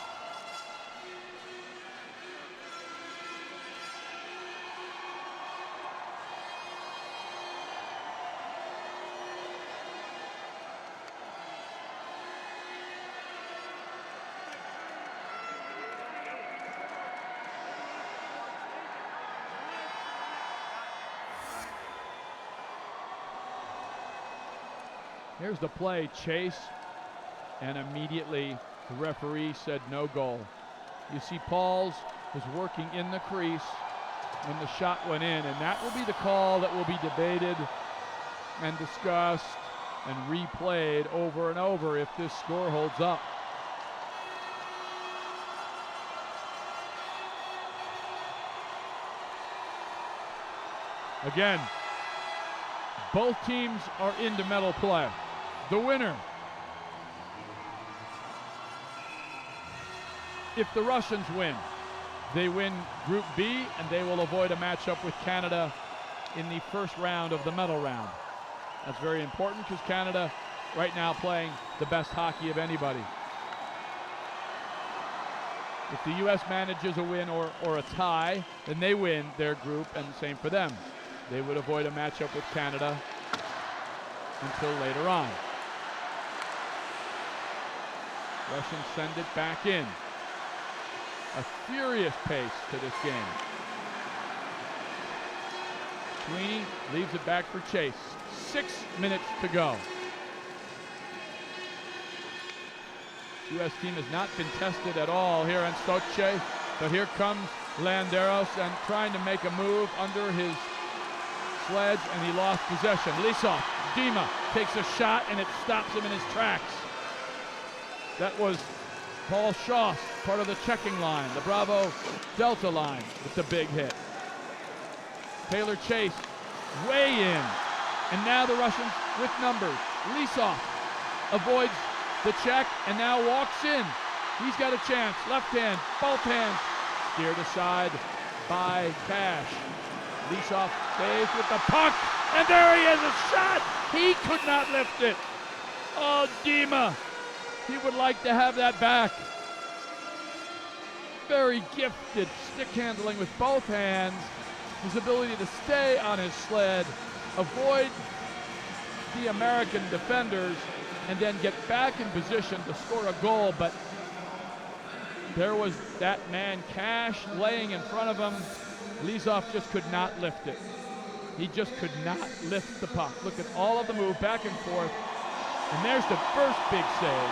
A: Here's the play, chase, and immediately the referee said no goal. You see Pauls was working in the crease when the shot went in, and that will be the call that will be debated and discussed and replayed over and over if this score holds up. Again, both teams are into medal play. The winner, if the Russians win, they win Group B and they will avoid a matchup with Canada in the first round of the medal round. That's very important because Canada right now playing the best hockey of anybody. If the U.S. manages a win or a tie, then they win their group, and same for them. They would avoid a matchup with Canada until later on. Russians send it back in. A furious pace to this game. Sweeney leaves it back for Chase. 6 minutes to go. U.S. team has not been tested at all here in Sochi, but here comes Landeros and trying to make a move under his sledge, and he lost possession. Lisov, Dima takes a shot, and it stops him in his tracks. That was Paul Shaw, part of the checking line, the Bravo Delta line, with the big hit. Taylor Chase way in, and now the Russians with numbers. Lisov avoids the check and now walks in. He's got a chance. Left hand, both hands. Steered aside by Cash. Lisov stays with the puck, and there he is, a shot. He could not lift it. Oh, Dima, he would like to have that back. Very gifted stick handling with both hands. His ability to stay on his sled, avoid the American defenders, and then get back in position to score a goal. But there was that man, Cash, laying in front of him. Lisov just could not lift it. He just could not lift the puck. Look at all of the move back and forth. And there's the first big save.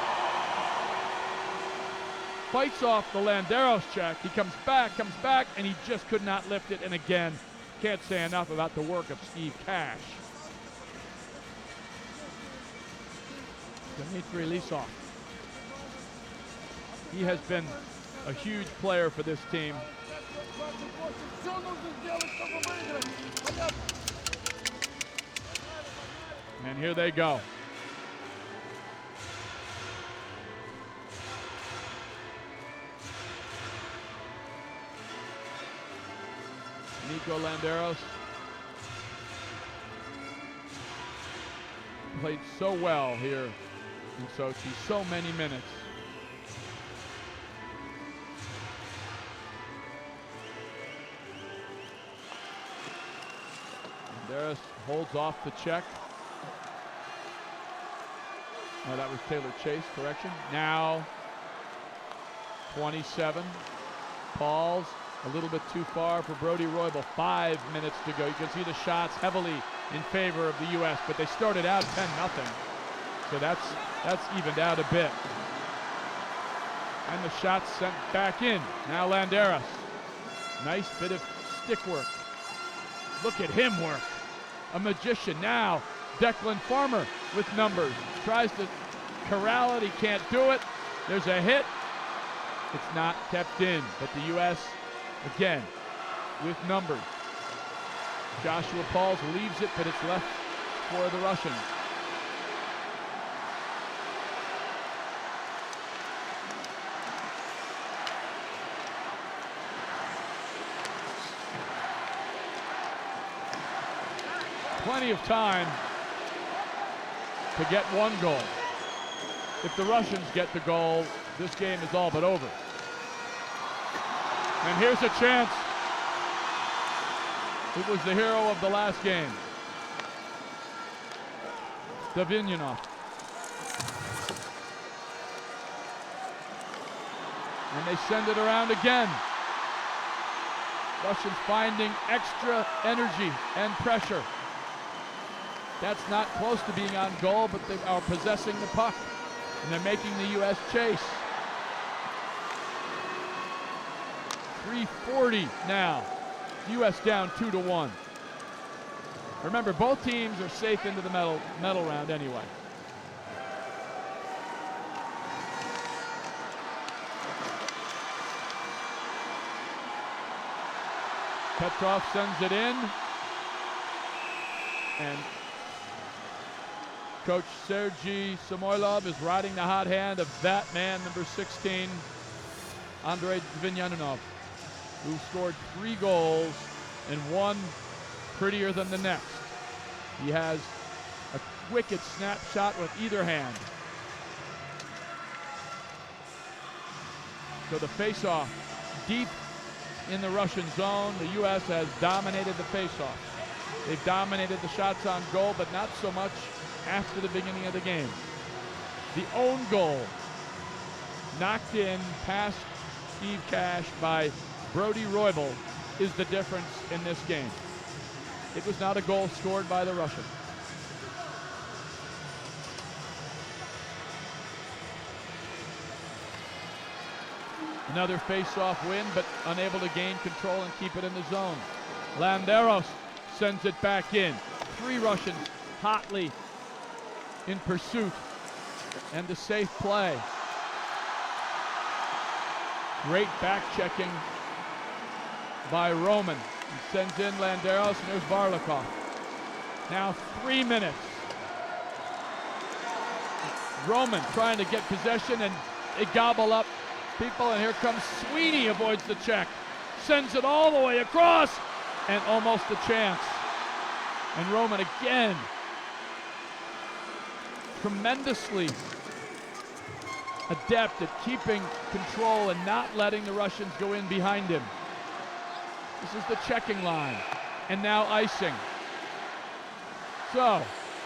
A: Fights off the Landeros check. He comes back, and he just could not lift it. And again, can't say enough about the work of Steve Cash. Dmitry Lisov. He has been a huge player for this team. And here they go. Nico Landeros played so well here in Sochi, so many minutes. Landeros holds off the check. Oh, that was Taylor Chase, correction. Now 27. Paul's a little bit too far for Brody Roybal. 5 minutes to go. You can see the shots heavily in favor of the U.S., but they started out 10-0. So that's evened out a bit. And the shots sent back in. Now Landeros. Nice bit of stick work. Look at him work. A magician. Now Declan Farmer with numbers. Tries to corral it. He can't do it. There's a hit. It's not kept in, but the U.S. again with numbers. Joshua Pauls leaves it, but it's left for the Russians. Plenty of time to get one goal. If the Russians get the goal, this game is all but over. And here's a chance. It was the hero of the last game, Davinyanov. And they send it around again. Russians finding extra energy and pressure. That's not close to being on goal, but they are possessing the puck. And they're making the U.S. chase. 3:40 now. U.S. down 2-1. Remember, both teams are safe into the medal round anyway. Petrov sends it in. And Coach Sergei Samoylov is riding the hot hand of that man, number 16, Andrei Dvinyanov, who scored 3 goals and one prettier than the next. He has a wicked snapshot with either hand. So the face-off deep in the Russian zone. The U.S. has dominated the face-off. They've dominated the shots on goal, but not so much after the beginning of the game. The own goal knocked in past Steve Cash by Brody Roybal is the difference in this game. It was not a goal scored by the Russians. Another face-off win, but unable to gain control and keep it in the zone. Landeros sends it back in. 3 Russians hotly in pursuit, and the safe play. Great back-checking by Roman. He sends in Landeros, and there's Volkov. Now 3 minutes. Roman trying to get possession, and they gobble up people, and here comes Sweeney, avoids the check. Sends it all the way across, and almost a chance. And Roman again, tremendously adept at keeping control and not letting the Russians go in behind him. This is the checking line, and now icing. So,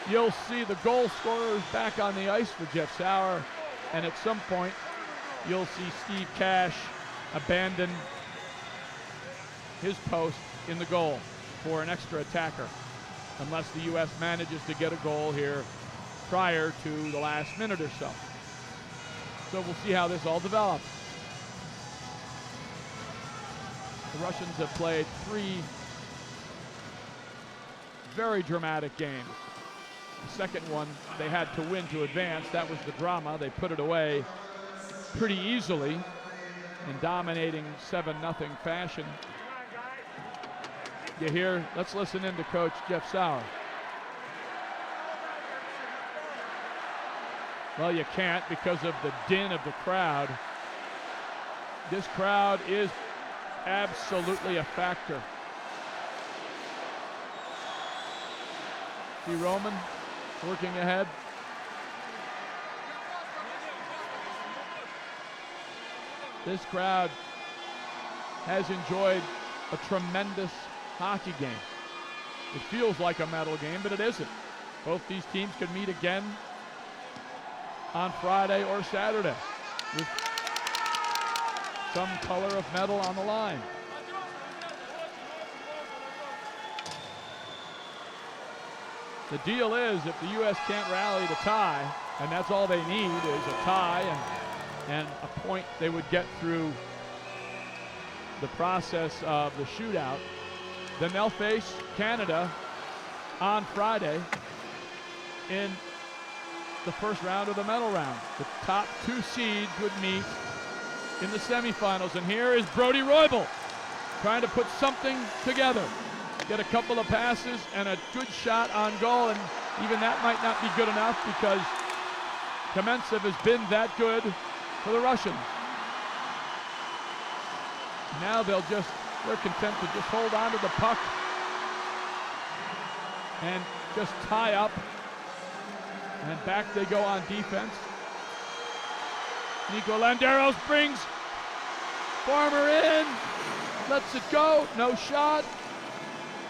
A: you'll see the goal scorers back on the ice for Jeff Sauer, and at some point, you'll see Steve Cash abandon his post in the goal for an extra attacker, unless the U.S. manages to get a goal here prior to the last minute or so. So we'll see how this all develops. The Russians have played 3 very dramatic games. The second one they had to win to advance. That was the drama. They put it away pretty easily in dominating 7-0 fashion. You hear, let's listen in to Coach Jeff Sauer. Well, you can't because of the din of the crowd. This crowd is absolutely a factor. See Roman working ahead. This crowd has enjoyed a tremendous hockey game. It feels like a medal game, but it isn't. Both these teams could meet again on Friday or Saturday with some color of medal on the line. The deal is, if the U.S. can't rally to tie, and that's all they need is a tie and a point they would get through the process of the shootout, then they'll face Canada on Friday in the first round of the medal round. The top 2 seeds would meet in the semifinals, and here is Brody Roybal trying to put something together. Get a couple of passes and a good shot on goal, and even that might not be good enough because Kamensev has been that good for the Russians. Now they're content to just hold on to the puck and just tie up, and back they go on defense. Nico Landeros brings Farmer in, lets it go, no shot.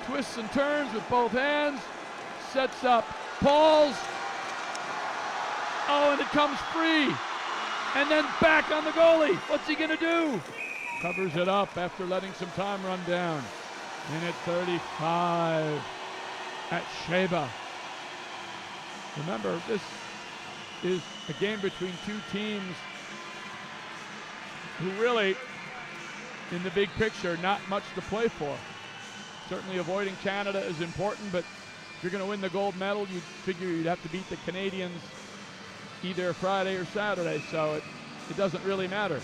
A: Twists and turns with both hands, sets up Pauls. Oh, and it comes free. And then back on the goalie. What's he gonna do? Covers it up after letting some time run down. Minute 35 at Shayba. Remember, this is a game between 2 teams who really, in the big picture, not much to play for. Certainly avoiding Canada is important, but if you're going to win the gold medal, you'd figure you'd have to beat the Canadians either Friday or Saturday, so it doesn't really matter.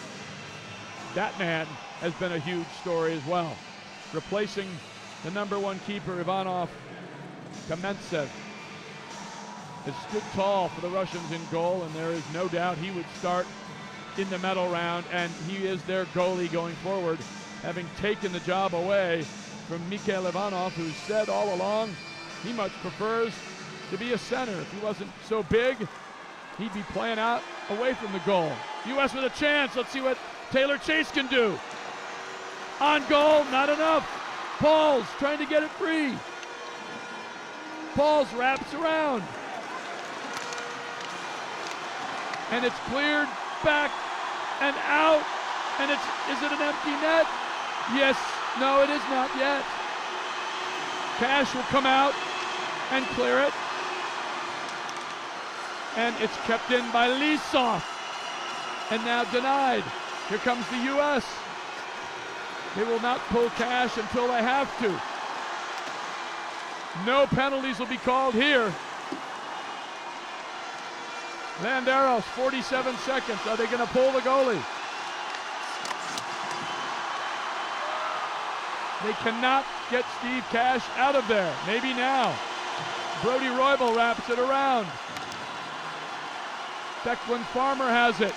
A: That man has been a huge story as well. Replacing the #1 keeper, Ivanov Kamensev, has stood tall for the Russians in goal, and there is no doubt he would start in the medal round, and he is their goalie going forward, having taken the job away from Mikhail Ivanov, who said all along he much prefers to be a center. If he wasn't so big, he'd be playing out away from the goal. U.S. with a chance. Let's see what Taylor Chase can do. On goal, not enough. Pauls trying to get it free. Pauls wraps around. And it's cleared back and out. And is it an empty net? Yes. No, it is not yet. Cash will come out and clear it. And it's kept in by Lisov. And now denied. Here comes the U.S. They will not pull Cash until they have to. No penalties will be called here. Landeros, 47 seconds. Are they going to pull the goalie? They cannot get Steve Cash out of there. Maybe now. Brody Roybal wraps it around. Declan Farmer has it,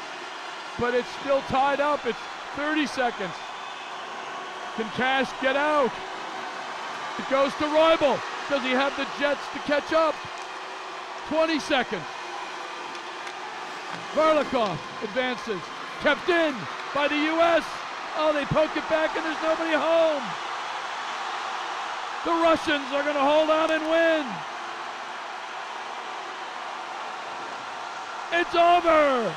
A: but it's still tied up. It's 30 seconds. Can Cash get out? It goes to Roybal. Does he have the jets to catch up? 20 seconds. Varlikov advances. Kept in by the U.S. Oh, they poke it back and there's nobody home. The Russians are going to hold on and win. It's over.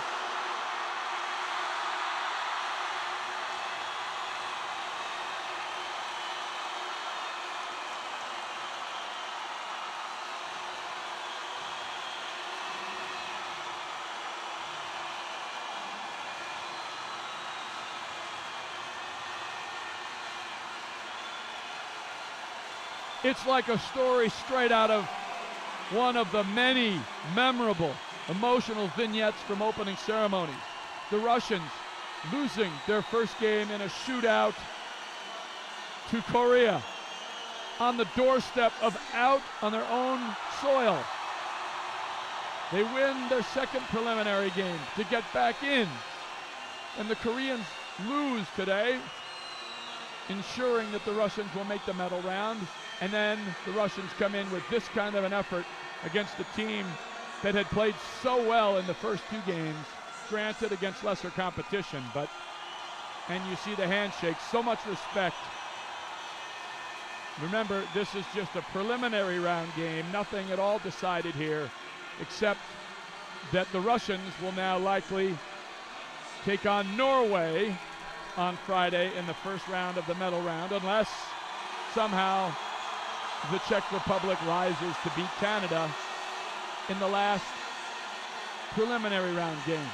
A: It's like a story straight out of one of the many memorable, emotional vignettes from opening ceremonies. The Russians losing their first game in a shootout to Korea on the doorstep of out on their own soil. They win their second preliminary game to get back in. And the Koreans lose today, ensuring that the Russians will make the medal round. And then the Russians come in with this kind of an effort against a team that had played so well in the first two games, granted against lesser competition, and you see the handshake, so much respect. Remember, this is just a preliminary round game, nothing at all decided here, except that the Russians will now likely take on Norway on Friday in the first round of the medal round, unless somehow the Czech Republic rises to beat Canada in the last preliminary round game.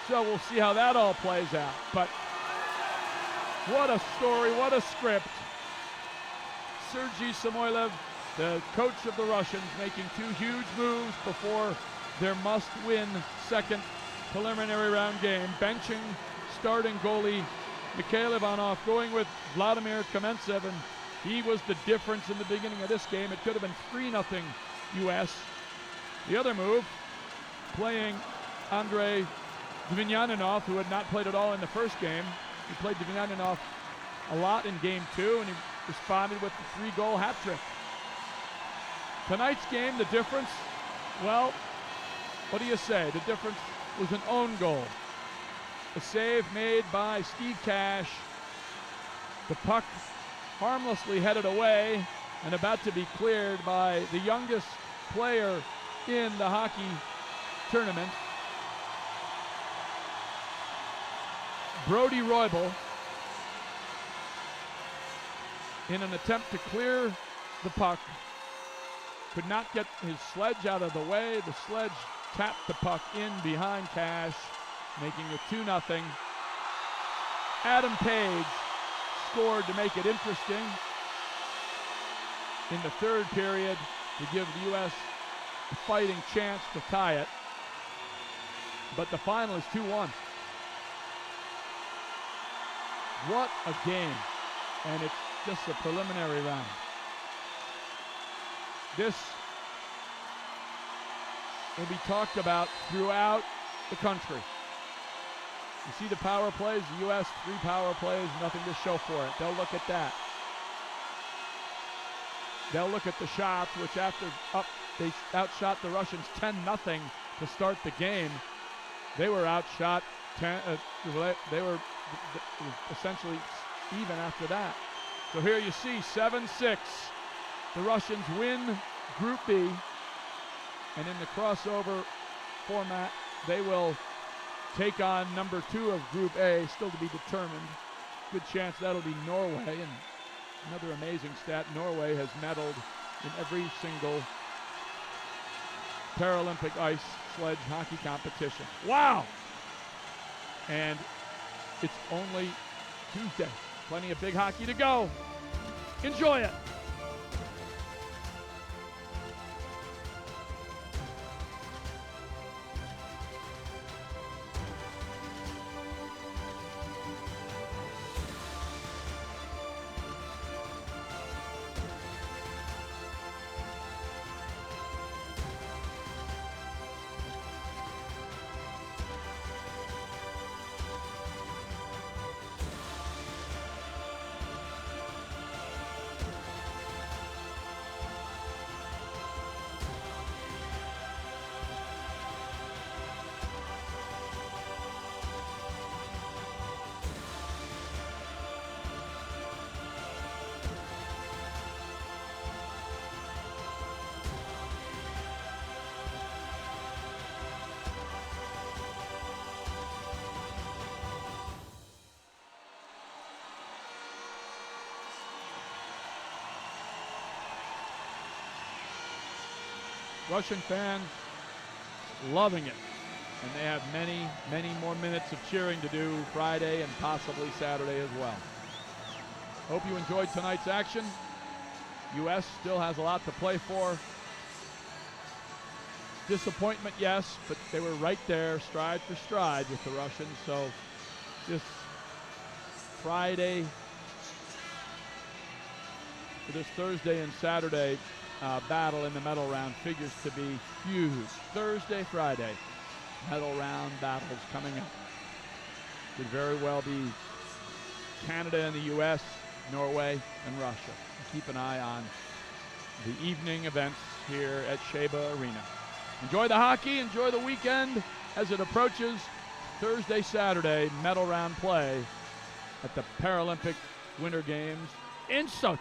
A: So we'll see how that all plays out. But what a story, what a script. Sergei Samoilev, the coach of the Russians, making two huge moves before their must-win second preliminary round game, benching starting goalie Mikhail Ivanov, going with Vladimir Kamentsev, and he was the difference in the beginning of this game. It could have been 3-0 U.S. The other move, playing Andrei Dvinyaninov, who had not played at all in the first game. He played Dvinyaninov a lot in game two, and he responded with the 3-goal hat trick. Tonight's game, the difference, well, what do you say? The difference was an own goal. A save made by Steve Cash. The puck harmlessly headed away and about to be cleared by the youngest player in the hockey tournament, Brody Roybal, in an attempt to clear the puck. Could not get his sledge out of the way. The sledge tapped the puck in behind Cash, making it 2-0. Adam Page scored to make it interesting in the third period to give the U.S. a fighting chance to tie it. But the final is 2-1. What a game. And it's just a preliminary round. This will be talked about throughout the country. You see the power plays, the U.S. 3 power plays, nothing to show for it. They'll look at that. They'll look at the shots, which after they outshot the Russians 10-0 to start the game. They were outshot 10. They were essentially even after that. So here you see 7-6. The Russians win Group B, and in the crossover format, they will take on number 2 of Group A, still to be determined. Good chance that'll be Norway. And another amazing stat, Norway has medaled in every single Paralympic ice sledge hockey competition. Wow! And it's only Tuesday. Plenty of big hockey to go. Enjoy it. Russian fans loving it. And they have many, many more minutes of cheering to do Friday and possibly Saturday as well. Hope you enjoyed tonight's action. U.S. still has a lot to play for. Disappointment, yes, but they were right there, stride for stride with the Russians. So this Friday, for this Thursday and Saturday battle in the medal round figures to be huge. Thursday, Friday, medal round battles coming up. Could very well be Canada and the U.S., Norway and Russia. Keep an eye on the evening events here at Shayba Arena. Enjoy the hockey, enjoy the weekend as it approaches Thursday, Saturday, medal round play at the Paralympic Winter Games in Sochi.